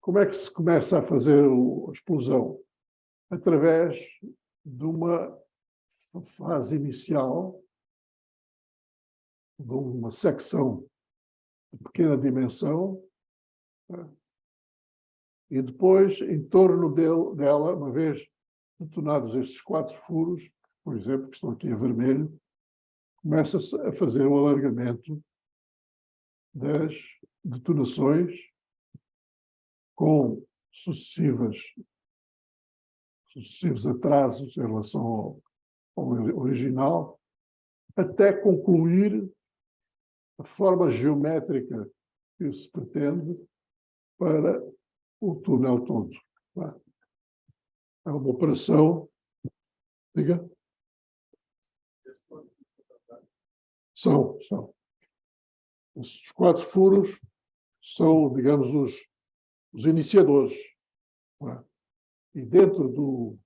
Como é que se começa a fazer a explosão? Através de uma fase inicial, de uma secção de pequena dimensão, e depois, em torno dela, uma vez detonados estes 4 furos, por exemplo, que estão aqui a vermelho, começa-se a fazer o alargamento das detonações com sucessivos atrasos em relação ao original, até concluir a forma geométrica que se pretende para o túnel todo. É uma operação, diga? São. Esses 4 furos são, digamos, os iniciadores. E dentro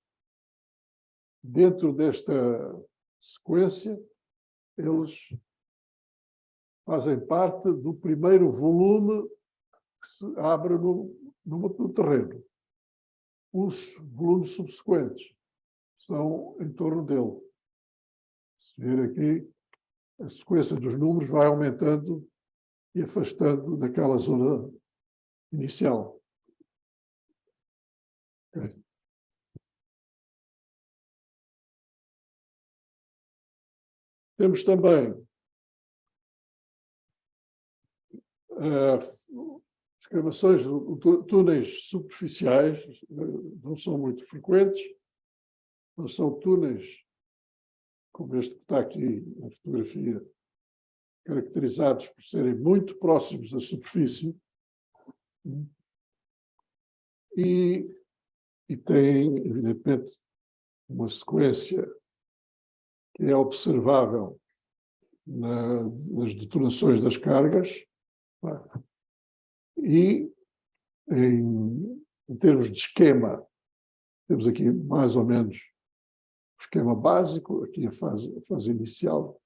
desta sequência, eles fazem parte do primeiro volume que se abre no terreno. Os volumes subsequentes são em torno dele. Se ver aqui, a sequência dos números vai aumentando e afastando daquela zona inicial. Okay. Temos também escavações de túneis superficiais, não são muito frequentes, mas são túneis, como este que está aqui na fotografia, caracterizados por serem muito próximos da superfície e têm, evidentemente, uma sequência que é observável nas detonações das cargas, e em termos de esquema, temos aqui mais ou menos o esquema básico, aqui a fase inicial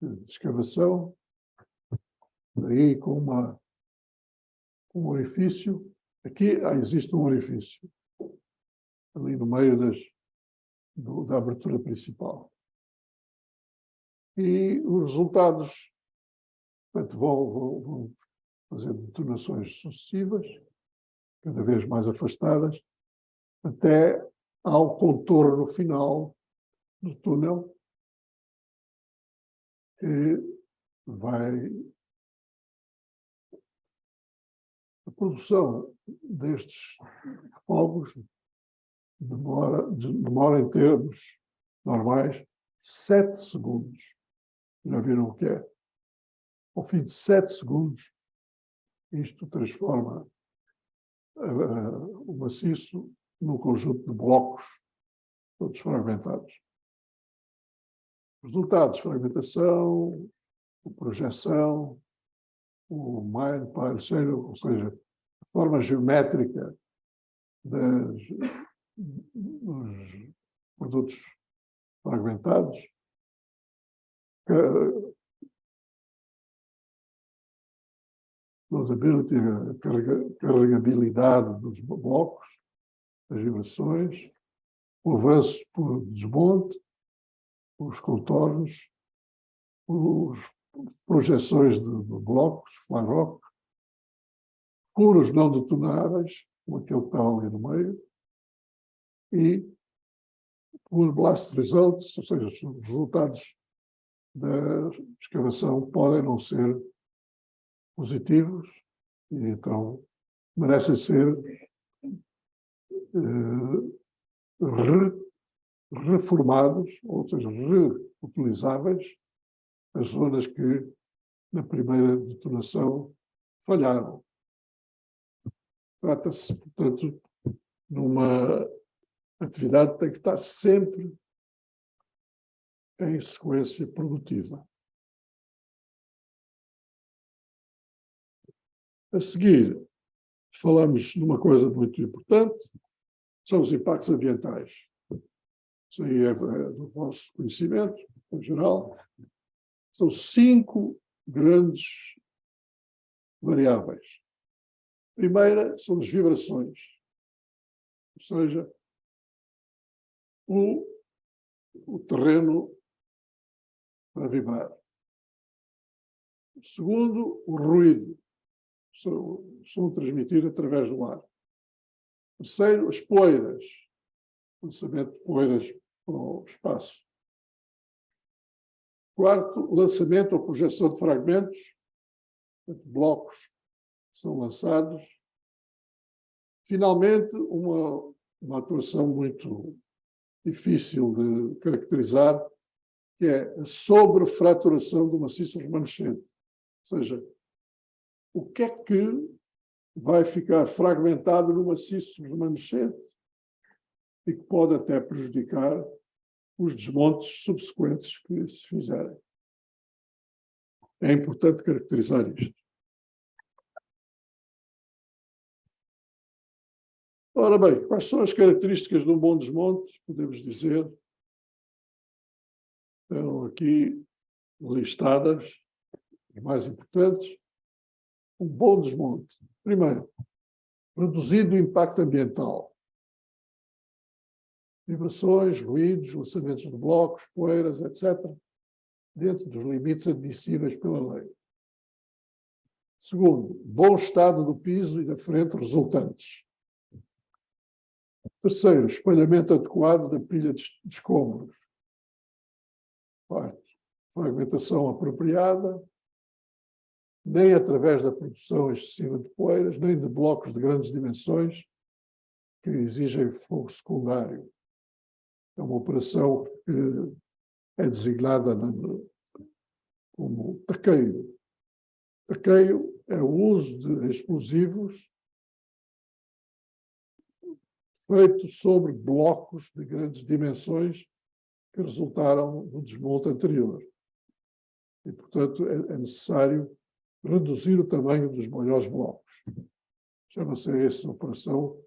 de escavação, aí com um orifício, aqui existe um orifício, ali no meio da abertura principal. E os resultados, portanto, vão fazer detonações sucessivas, cada vez mais afastadas, até ao contorno final do túnel, que vai... A produção destes fogos demora em termos normais 7 segundos. Já viram o que é? Ao fim de 7 segundos, isto transforma o maciço num conjunto de blocos, todos fragmentados. Resultados: fragmentação, projeção, o mine pile, ou seja, a forma geométrica dos produtos fragmentados, loadability, a carregabilidade dos blocos, as vibrações, o avanço por desmonte, os contornos, as projeções de blocos, fly rock, furos não detonáveis, como aquele que está ali no meio, e por blast results, ou seja, os resultados da escavação podem não ser positivos e então merecem ser reformados, ou seja, reutilizáveis, as zonas que na primeira detonação falharam. Trata-se, portanto, de uma atividade que tem que estar sempre em sequência produtiva. A seguir, falamos de uma coisa muito importante, são os impactos ambientais. Isso aí é do vosso conhecimento, em geral. São 5 grandes variáveis. A primeira são as vibrações, ou seja, o terreno para vibrar. O segundo, o ruído, o som transmitido através do ar. O terceiro, as poeiras, lançamento de poeiras para o espaço. Quarto, lançamento ou projeção de fragmentos, blocos são lançados. Finalmente, uma atuação muito difícil de caracterizar, que é a sobrefraturação do maciço remanescente. Ou seja, o que é que vai ficar fragmentado no maciço remanescente e que pode até prejudicar os desmontes subsequentes que se fizerem. É importante caracterizar isto. Ora bem, quais são as características de um bom desmonte? Podemos dizer, estão aqui listadas, as mais importantes. Um bom desmonte. Primeiro, reduzido o impacto ambiental. Vibrações, ruídos, lançamentos de blocos, poeiras, etc., dentro dos limites admissíveis pela lei. Segundo, bom estado do piso e da frente resultantes. Terceiro, espalhamento adequado da pilha de escombros. Quarto, fragmentação apropriada, nem através da produção excessiva de poeiras, nem de blocos de grandes dimensões que exigem fogo secundário. É uma operação que é designada como taqueio. Taqueio é o uso de explosivos feito sobre blocos de grandes dimensões que resultaram do desmonte anterior. E, portanto, é necessário reduzir o tamanho dos maiores blocos. Chama-se essa operação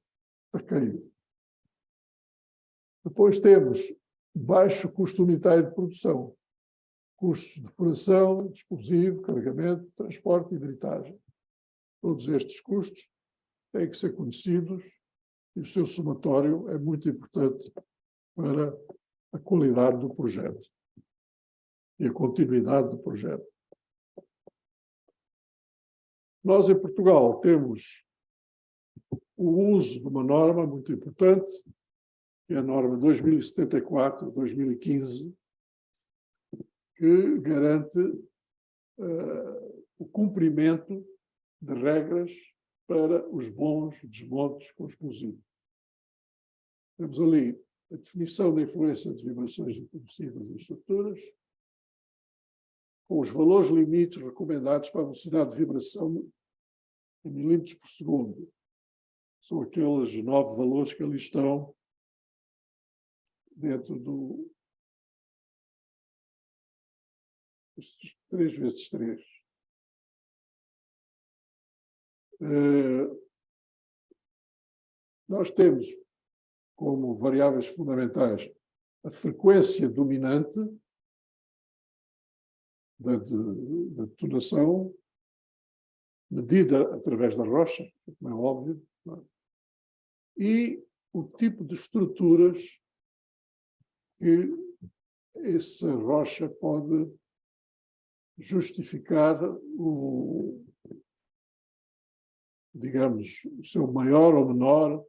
taqueio. Depois temos baixo custo unitário de produção, custos de depuração, de explosivo, carregamento, transporte e britagem. Todos estes custos têm que ser conhecidos e o seu somatório é muito importante para a qualidade do projeto e a continuidade do projeto. Nós, em Portugal, temos o uso de uma norma muito importante, que é a norma 2074-2015, que garante o cumprimento de regras para os bons desmontes com explosivo. Temos ali a definição da influência de vibrações introduzidas em estruturas, com os valores limites recomendados para a velocidade de vibração em milímetros por segundo. São aqueles 9 valores que ali estão dentro do 3 vezes 3. Nós temos como variáveis fundamentais a frequência dominante da detonação, medida através da rocha, como é óbvio, não é? E o tipo de estruturas que essa rocha pode justificar digamos, o seu maior ou menor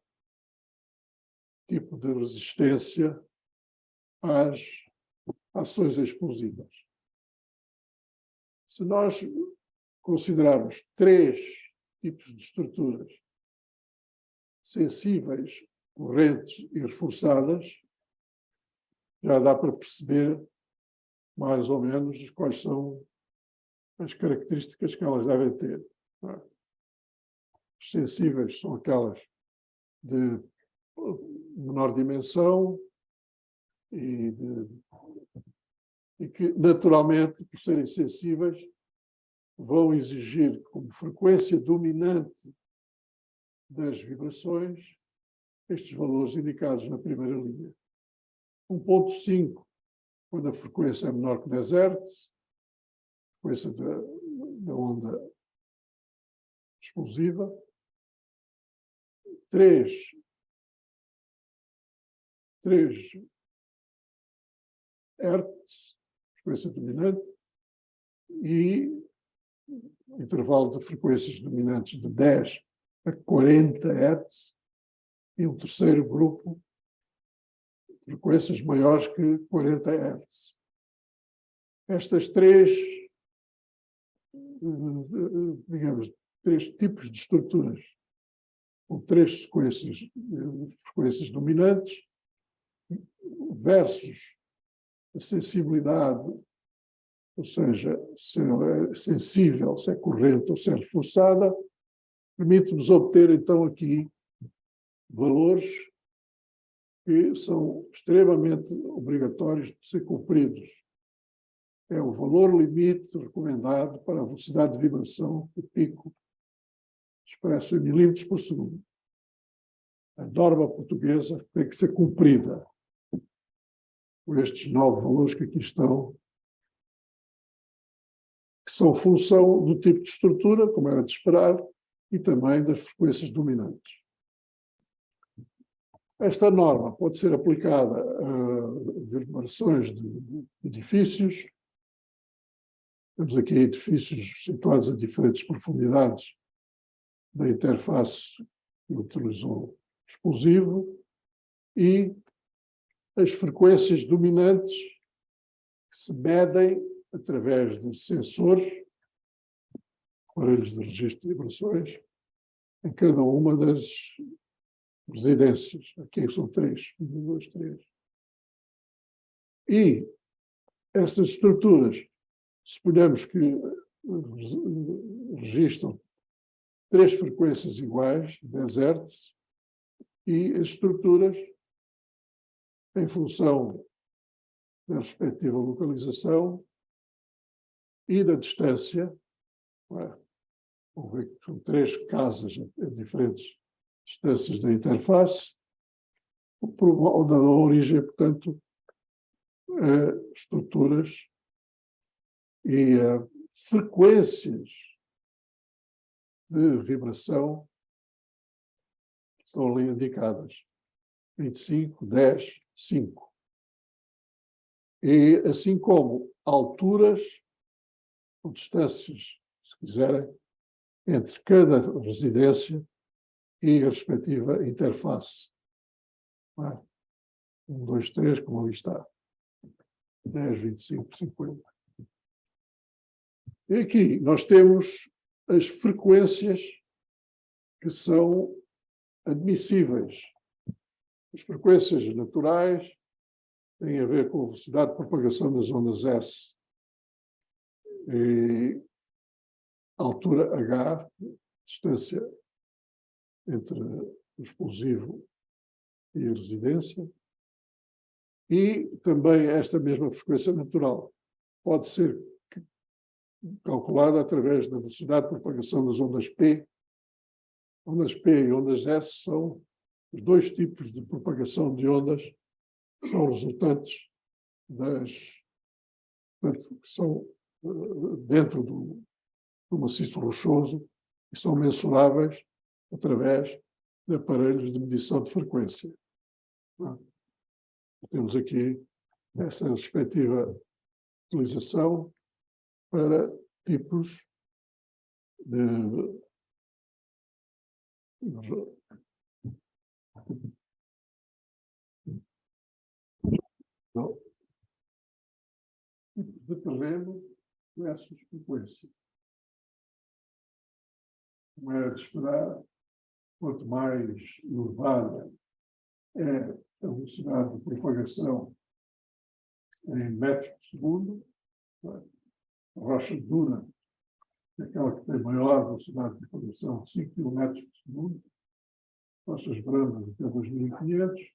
tipo de resistência às ações explosivas. Se nós considerarmos 3 tipos de estruturas sensíveis, correntes e reforçadas, já dá para perceber mais ou menos quais são as características que elas devem ter. As sensíveis são aquelas de menor dimensão e que, naturalmente, por serem sensíveis, vão exigir como frequência dominante das vibrações estes valores indicados na primeira linha. 1.5, quando a frequência é menor que 10 Hz, frequência da onda explosiva. 3 Hz, frequência dominante, e intervalo de frequências dominantes de 10 a 40 Hz, e um terceiro grupo de frequências maiores que 40 Hz. Estas 3, digamos, 3 tipos de estruturas, com 3 frequências dominantes, versus a sensibilidade, ou seja, se é sensível, se é corrente ou se é reforçada, permite-nos obter, então, aqui valores que são extremamente obrigatórios de ser cumpridos. É o valor limite recomendado para a velocidade de vibração do pico, expresso em milímetros por segundo. A norma portuguesa tem que ser cumprida por estes 9 valores que aqui estão, que são função do tipo de estrutura, como era de esperar, e também das frequências dominantes. Esta norma pode ser aplicada a vibrações de edifícios. Temos aqui edifícios situados a diferentes profundidades da interface que utilizou explosivo, e as frequências dominantes que se medem através de sensores, aparelhos de registro de vibrações, em cada uma das residências. Aqui são 3, 1, 2, 3. E essas estruturas, suponhamos que registram 3 frequências iguais, 10 Hz, e as estruturas, em função da respectiva localização e da distância, vamos ver que são 3 casas a diferentes distâncias da interface, da origem, portanto, estruturas e frequências de vibração estão ali indicadas. 25, 10, 5. E assim como alturas ou distâncias, se quiserem, entre cada residência e a respectiva interface. 1, 2, 3, como ali está. 10, 25, 50. E aqui nós temos as frequências que são admissíveis As frequências naturais têm a ver com a velocidade de propagação das ondas S e altura H, distância entre o explosivo e a residência, e também esta mesma frequência natural pode ser calculada através da velocidade de propagação das ondas P. Ondas P e ondas S são os dois tipos de propagação de ondas que são resultantes que são dentro do maciço rochoso e são mensuráveis através de aparelhos de medição de frequência. Temos aqui essa respectiva utilização para tipos de terreno versus frequência. Como é de esperar, quanto mais elevada é a velocidade de propagação em metros por segundo, a rocha dura é aquela que tem maior velocidade de propagação, 5 km por segundo, rochas brandas até 2.500,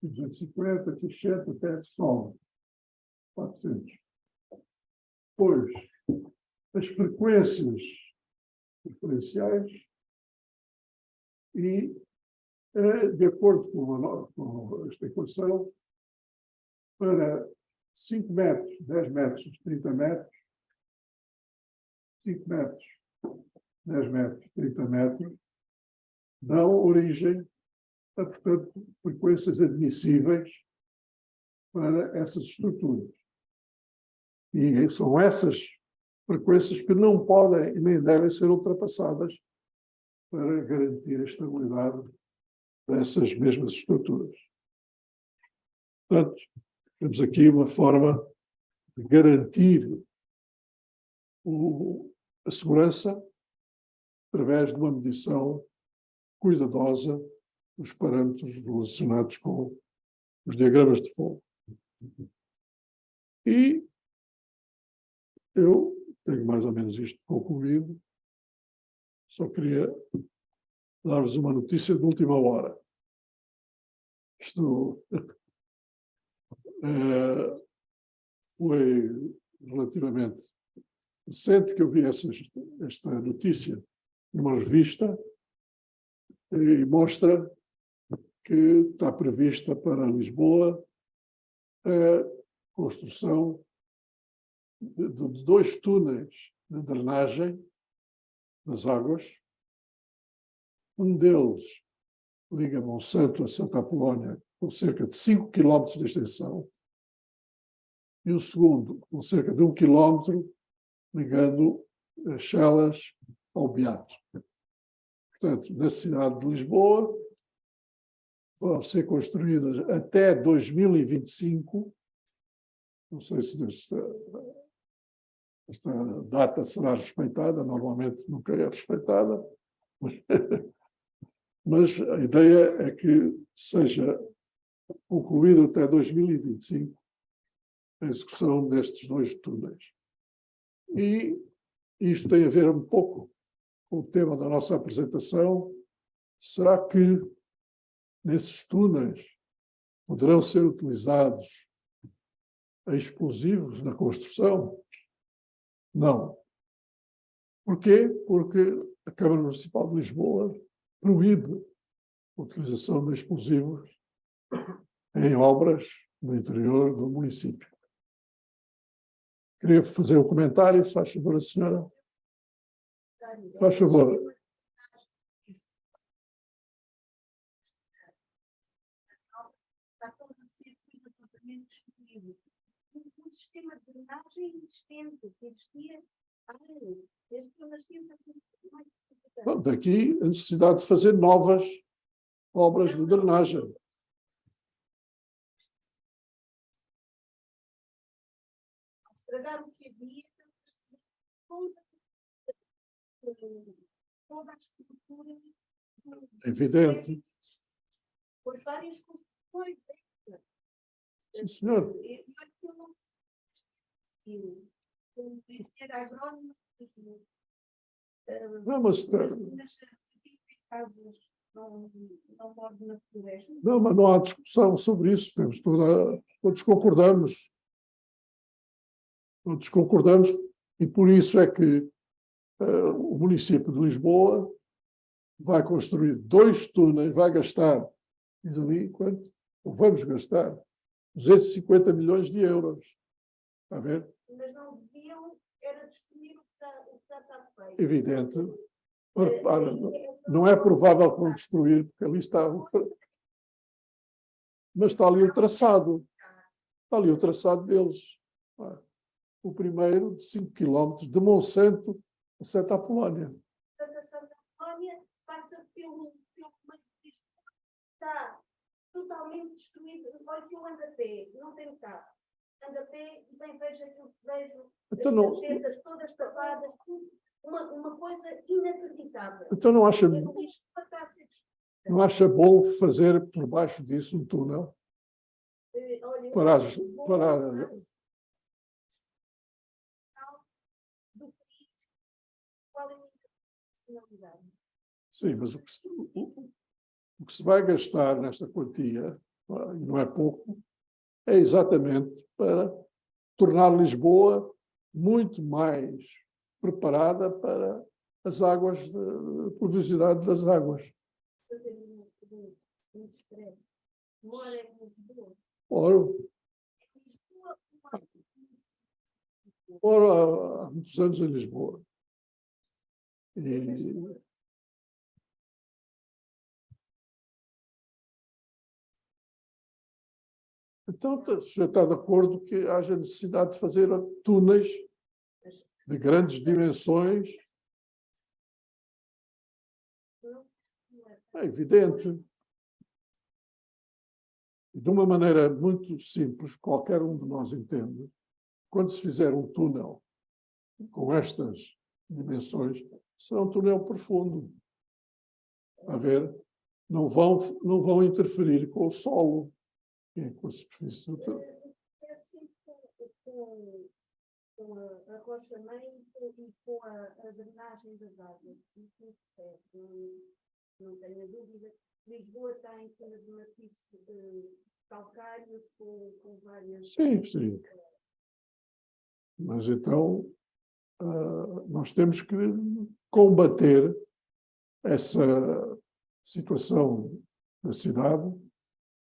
250, 600, até só 400. Pois, as frequências preferenciais e, de acordo com esta equação, para 5 metros, 10 metros, 30 metros, 5 metros, 10 metros, 30 metros, dão origem a, portanto, frequências admissíveis para essas estruturas. E são essas frequências que não podem e nem devem ser ultrapassadas para garantir a estabilidade dessas mesmas estruturas. Portanto, temos aqui uma forma de garantir a segurança através de uma medição cuidadosa dos parâmetros relacionados com os diagramas de fogo. E eu tenho mais ou menos isto concluído. Só queria dar-vos uma notícia de última hora. Isto foi relativamente recente que eu vi esta notícia numa revista e mostra que está prevista para Lisboa a construção de 2 túneis de drenagem das águas. Um deles liga Monsanto a Santa Apolónia com cerca de 5 km de extensão e o segundo com cerca de 1 km ligando Chelas ao Beato. Portanto, na cidade de Lisboa vão ser construídas até 2025. Não sei se esta data será respeitada, normalmente nunca é respeitada, mas a ideia é que seja concluída até 2025 a execução destes 2 túneis. E isto tem a ver um pouco com o tema da nossa apresentação. Será que nesses túneis poderão ser utilizados explosivos na construção? Não. Porquê? Porque a Câmara Municipal de Lisboa proíbe a utilização de explosivos em obras no interior do município. Queria fazer um comentário, se faz favor, a senhora. Faz favor. Um sistema de drenagem existente, que existia há anos, desde que eu nasci. Daqui a necessidade de fazer novas obras de drenagem. Estragar o que havia, toda a estrutura. Evidente. Por várias construções. Foi. Sim, senhor. Eu que eu não sei. Como engenheiro agrónomo, Não, mas, nas casas não moro na floresta. não, mas não há discussão sobre isso. Todos concordamos. Todos concordamos. E por isso é que o município de Lisboa vai construir 2 túneis, vai gastar, diz ali, quanto? Ou vamos gastar 250 milhões de euros. Está a ver? Mas não deviam, era destruir o que já está feito. Evidente. Repara, não é provável que vão destruir, porque ali está. Mas está ali o traçado. Está ali o traçado deles. O primeiro, de 5 quilómetros, de Monsanto a Santa Apolónia. Santa Apolónia passa pelo meio de Lisboa, está totalmente destruído. Olha que eu ando a pé, não tenho carro. Ando a pé e bem vejo aquilo que vejo, Então as não- sarjetas todas tapadas, tudo. Uma coisa inacreditável. Então não acha, Esse lixo está a ser destruído. não acha bom fazer por baixo disso um túnel? Olha, Para as- Lisboa, para- do país, qual é a minha finalidade? Sim, mas o que se vai gastar nesta quantia, e não é pouco, é exatamente para tornar Lisboa muito mais preparada para as águas, a pluviosidade das águas. Fazer uma pergunta muito discreta. Mora em Lisboa. Ora, Lisboa, há muitos anos em Lisboa. E, então, o senhor está de acordo que haja necessidade de fazer túneis de grandes dimensões? É evidente. E de uma maneira muito simples, qualquer um de nós entende, quando se fizer um túnel com estas dimensões, será um túnel profundo. A ver, não vão interferir com o solo, com a superfície. é assim com a arrochamento e com a drenagem das águas. Isso não tenho dúvida. Lisboa está em cima de maciços calcários com várias. Sim, sim. Mas então nós temos que combater essa situação da cidade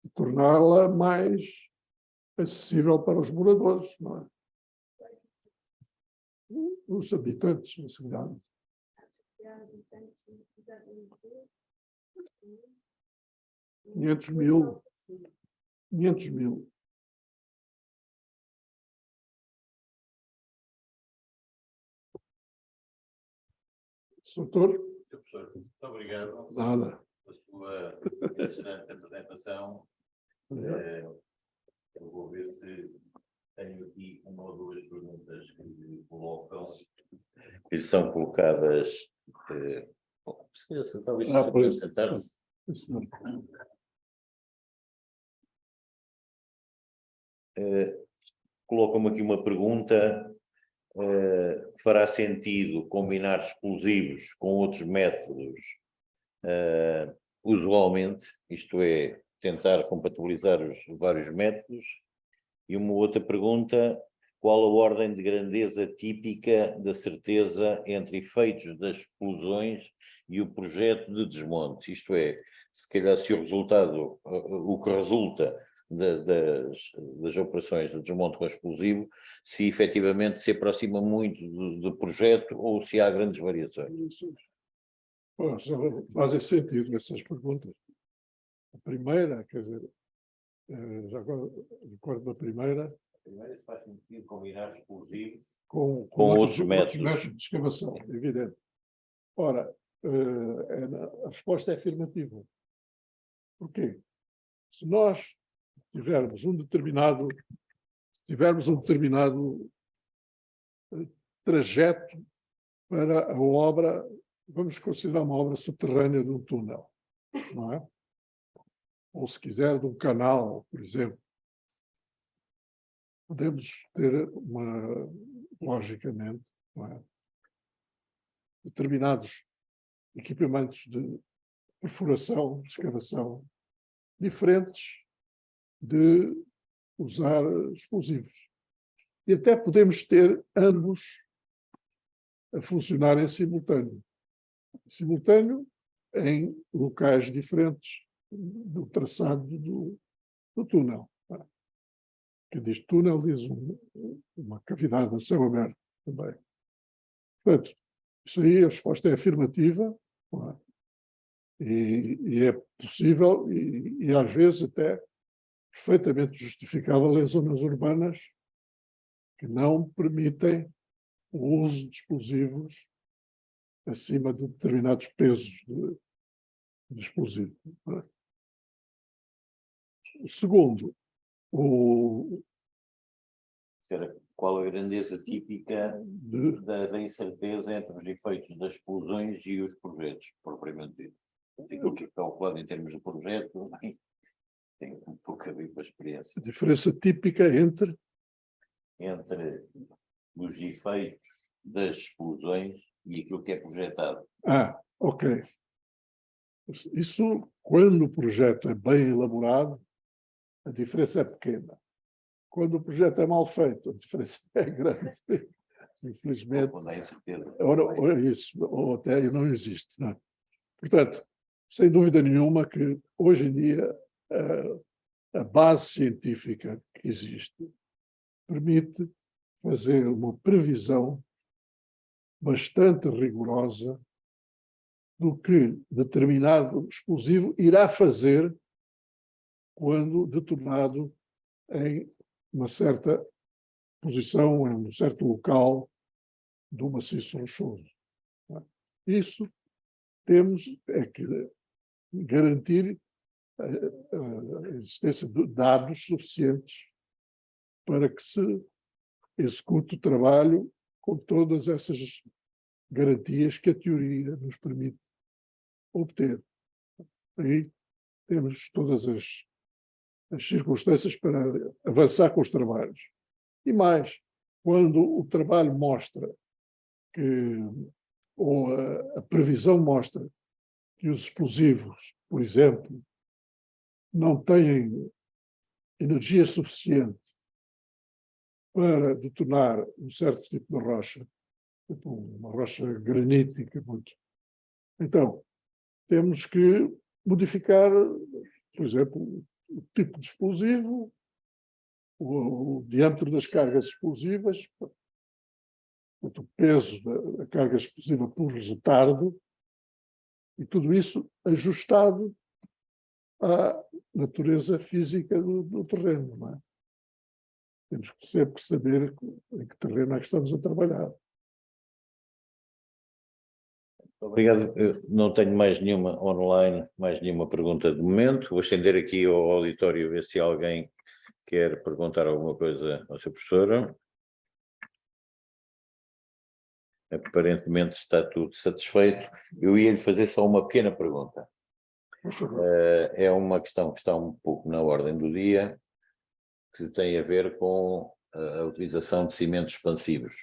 e torná-la mais acessível para os moradores, não é? Os habitantes da cidade. 500 mil. 500 mil. Doutor? Professor, muito obrigado Nada. pela sua interessante apresentação. Eu vou ver se tenho aqui uma ou duas perguntas que me colocam. Que são colocadas. Se quiser sentar, Pois. sentar-se. Colocam-me aqui uma pergunta. Fará sentido combinar explosivos com outros métodos usualmente, isto é, tentar compatibilizar os vários métodos? E uma outra pergunta: qual a ordem de grandeza típica da certeza entre efeitos das explosões e o projeto de desmonte? Isto é, se calhar se o resultado, o que resulta das operações de desmonte com explosivo, se efetivamente se aproxima muito do projeto ou se há grandes variações. Fazem sentido essas perguntas. A primeira, quer dizer, já agora recordo da primeira. Primeiro, se faz sentido combinar explosivos Com outros métodos. de escavação, evidente. Ora, a resposta é afirmativa. Porquê? Se nós tivermos um determinado trajeto para a obra, vamos considerar uma obra subterrânea de um túnel, não é? ou se quiser, de um canal, por exemplo. Podemos ter logicamente, não é, determinados equipamentos de perfuração, de escavação, diferentes de usar explosivos. E até podemos ter ambos a funcionar em simultâneo. Simultâneo em locais diferentes do traçado do túnel. Quem diz túnel diz uma cavidade a céu aberto também. Portanto, isso aí a resposta é afirmativa, não é? E é possível e às vezes até perfeitamente justificável em zonas urbanas que não permitem o uso de explosivos acima de determinados pesos de explosivo. Não é? Segundo, Qual a grandeza típica de, da incerteza entre os efeitos das explosões e os projetos, propriamente dito? Aquilo que é calculado em termos de projeto, tem um pouco a ver com a experiência. a diferença típica entre Os efeitos das explosões e aquilo que é projetado. ok. Isso, quando o projeto é bem elaborado, a diferença é pequena. Quando o projeto é mal feito, a diferença é grande. Infelizmente, Quando há incerteza. ou até não existe. Não é? Portanto, sem dúvida nenhuma que hoje em dia a base científica que existe permite fazer uma previsão bastante rigorosa do que determinado explosivo irá fazer quando detonado em uma certa posição, em um certo local do maciço rochoso. Isso temos que garantir a existência de dados suficientes para que se execute o trabalho com todas essas garantias que a teoria nos permite obter. Aí temos todas as circunstâncias para avançar com os trabalhos. E mais, quando o trabalho mostra que, ou a previsão mostra que os explosivos, por exemplo, não têm energia suficiente para detonar um certo tipo de rocha, tipo uma rocha granítica. Então, temos que modificar, por exemplo, o tipo de explosivo, o diâmetro das cargas explosivas, o peso da carga explosiva por retardo, e tudo isso ajustado à natureza física do terreno. Não é? Temos que sempre saber em que terreno é que estamos a trabalhar. Obrigado. Eu não tenho mais nenhuma online, mais nenhuma pergunta de momento. Vou estender aqui ao auditório ver se alguém quer perguntar alguma coisa ao seu professor. Aparentemente está tudo satisfeito. Eu ia lhe fazer só uma pequena pergunta. É uma questão que está um pouco na ordem do dia, que tem a ver com a utilização de cimentos expansivos.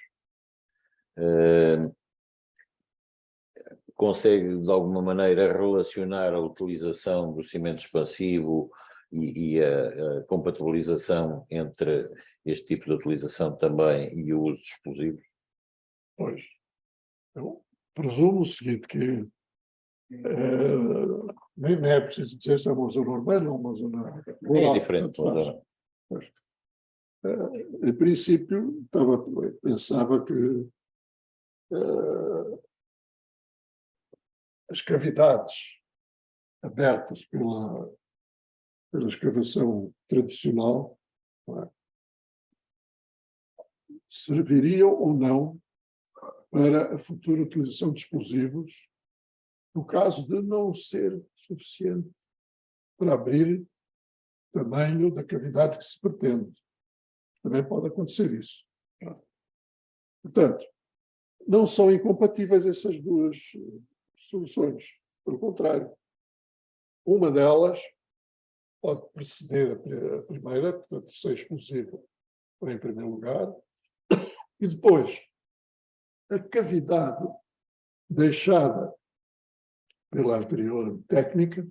Consegue, de alguma maneira, relacionar a utilização do cimento expansivo e a compatibilização entre este tipo de utilização também e o uso de explosivos? Pois, eu presumo o seguinte, que nem é preciso dizer se é uma zona urbana ou uma zona rural. É diferente. Em princípio, pensava que as cavidades abertas pela escavação tradicional, não é, serviriam ou não para a futura utilização de explosivos, no caso de não ser suficiente para abrir o tamanho da cavidade que se pretende. Também pode acontecer isso. Portanto, não são incompatíveis essas duas soluções. Pelo contrário, uma delas pode preceder a primeira, portanto, o ser explosivo em primeiro lugar, e depois a cavidade deixada pela anterior técnica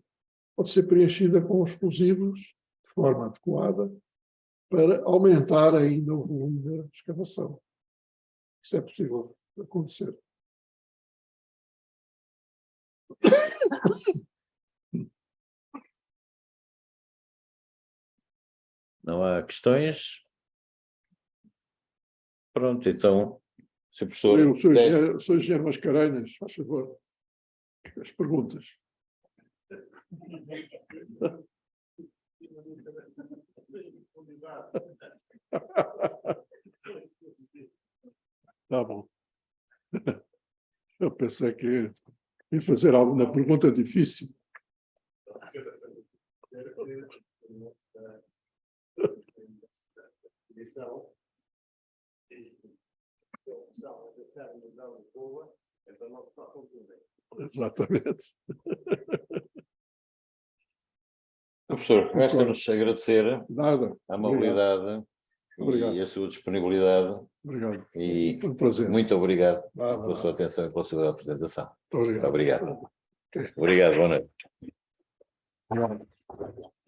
pode ser preenchida com explosivos de forma adequada para aumentar ainda o volume da escavação. Isso é possível acontecer. Não há questões? Pronto, então, se o professor... Eu sou engenheiro Mascarenhas, faz favor. As perguntas. Tá bom. Eu pensei que ia fazer alguma pergunta difícil. Exatamente. Professor, resta-nos agradecer Nada. a amabilidade Obrigado. e a sua disponibilidade. Obrigado. E Foi um prazer. muito obrigado Nada, pela sua atenção e pela sua apresentação. Muito obrigado. Muito obrigado. Obrigado, boa noite. Obrigado.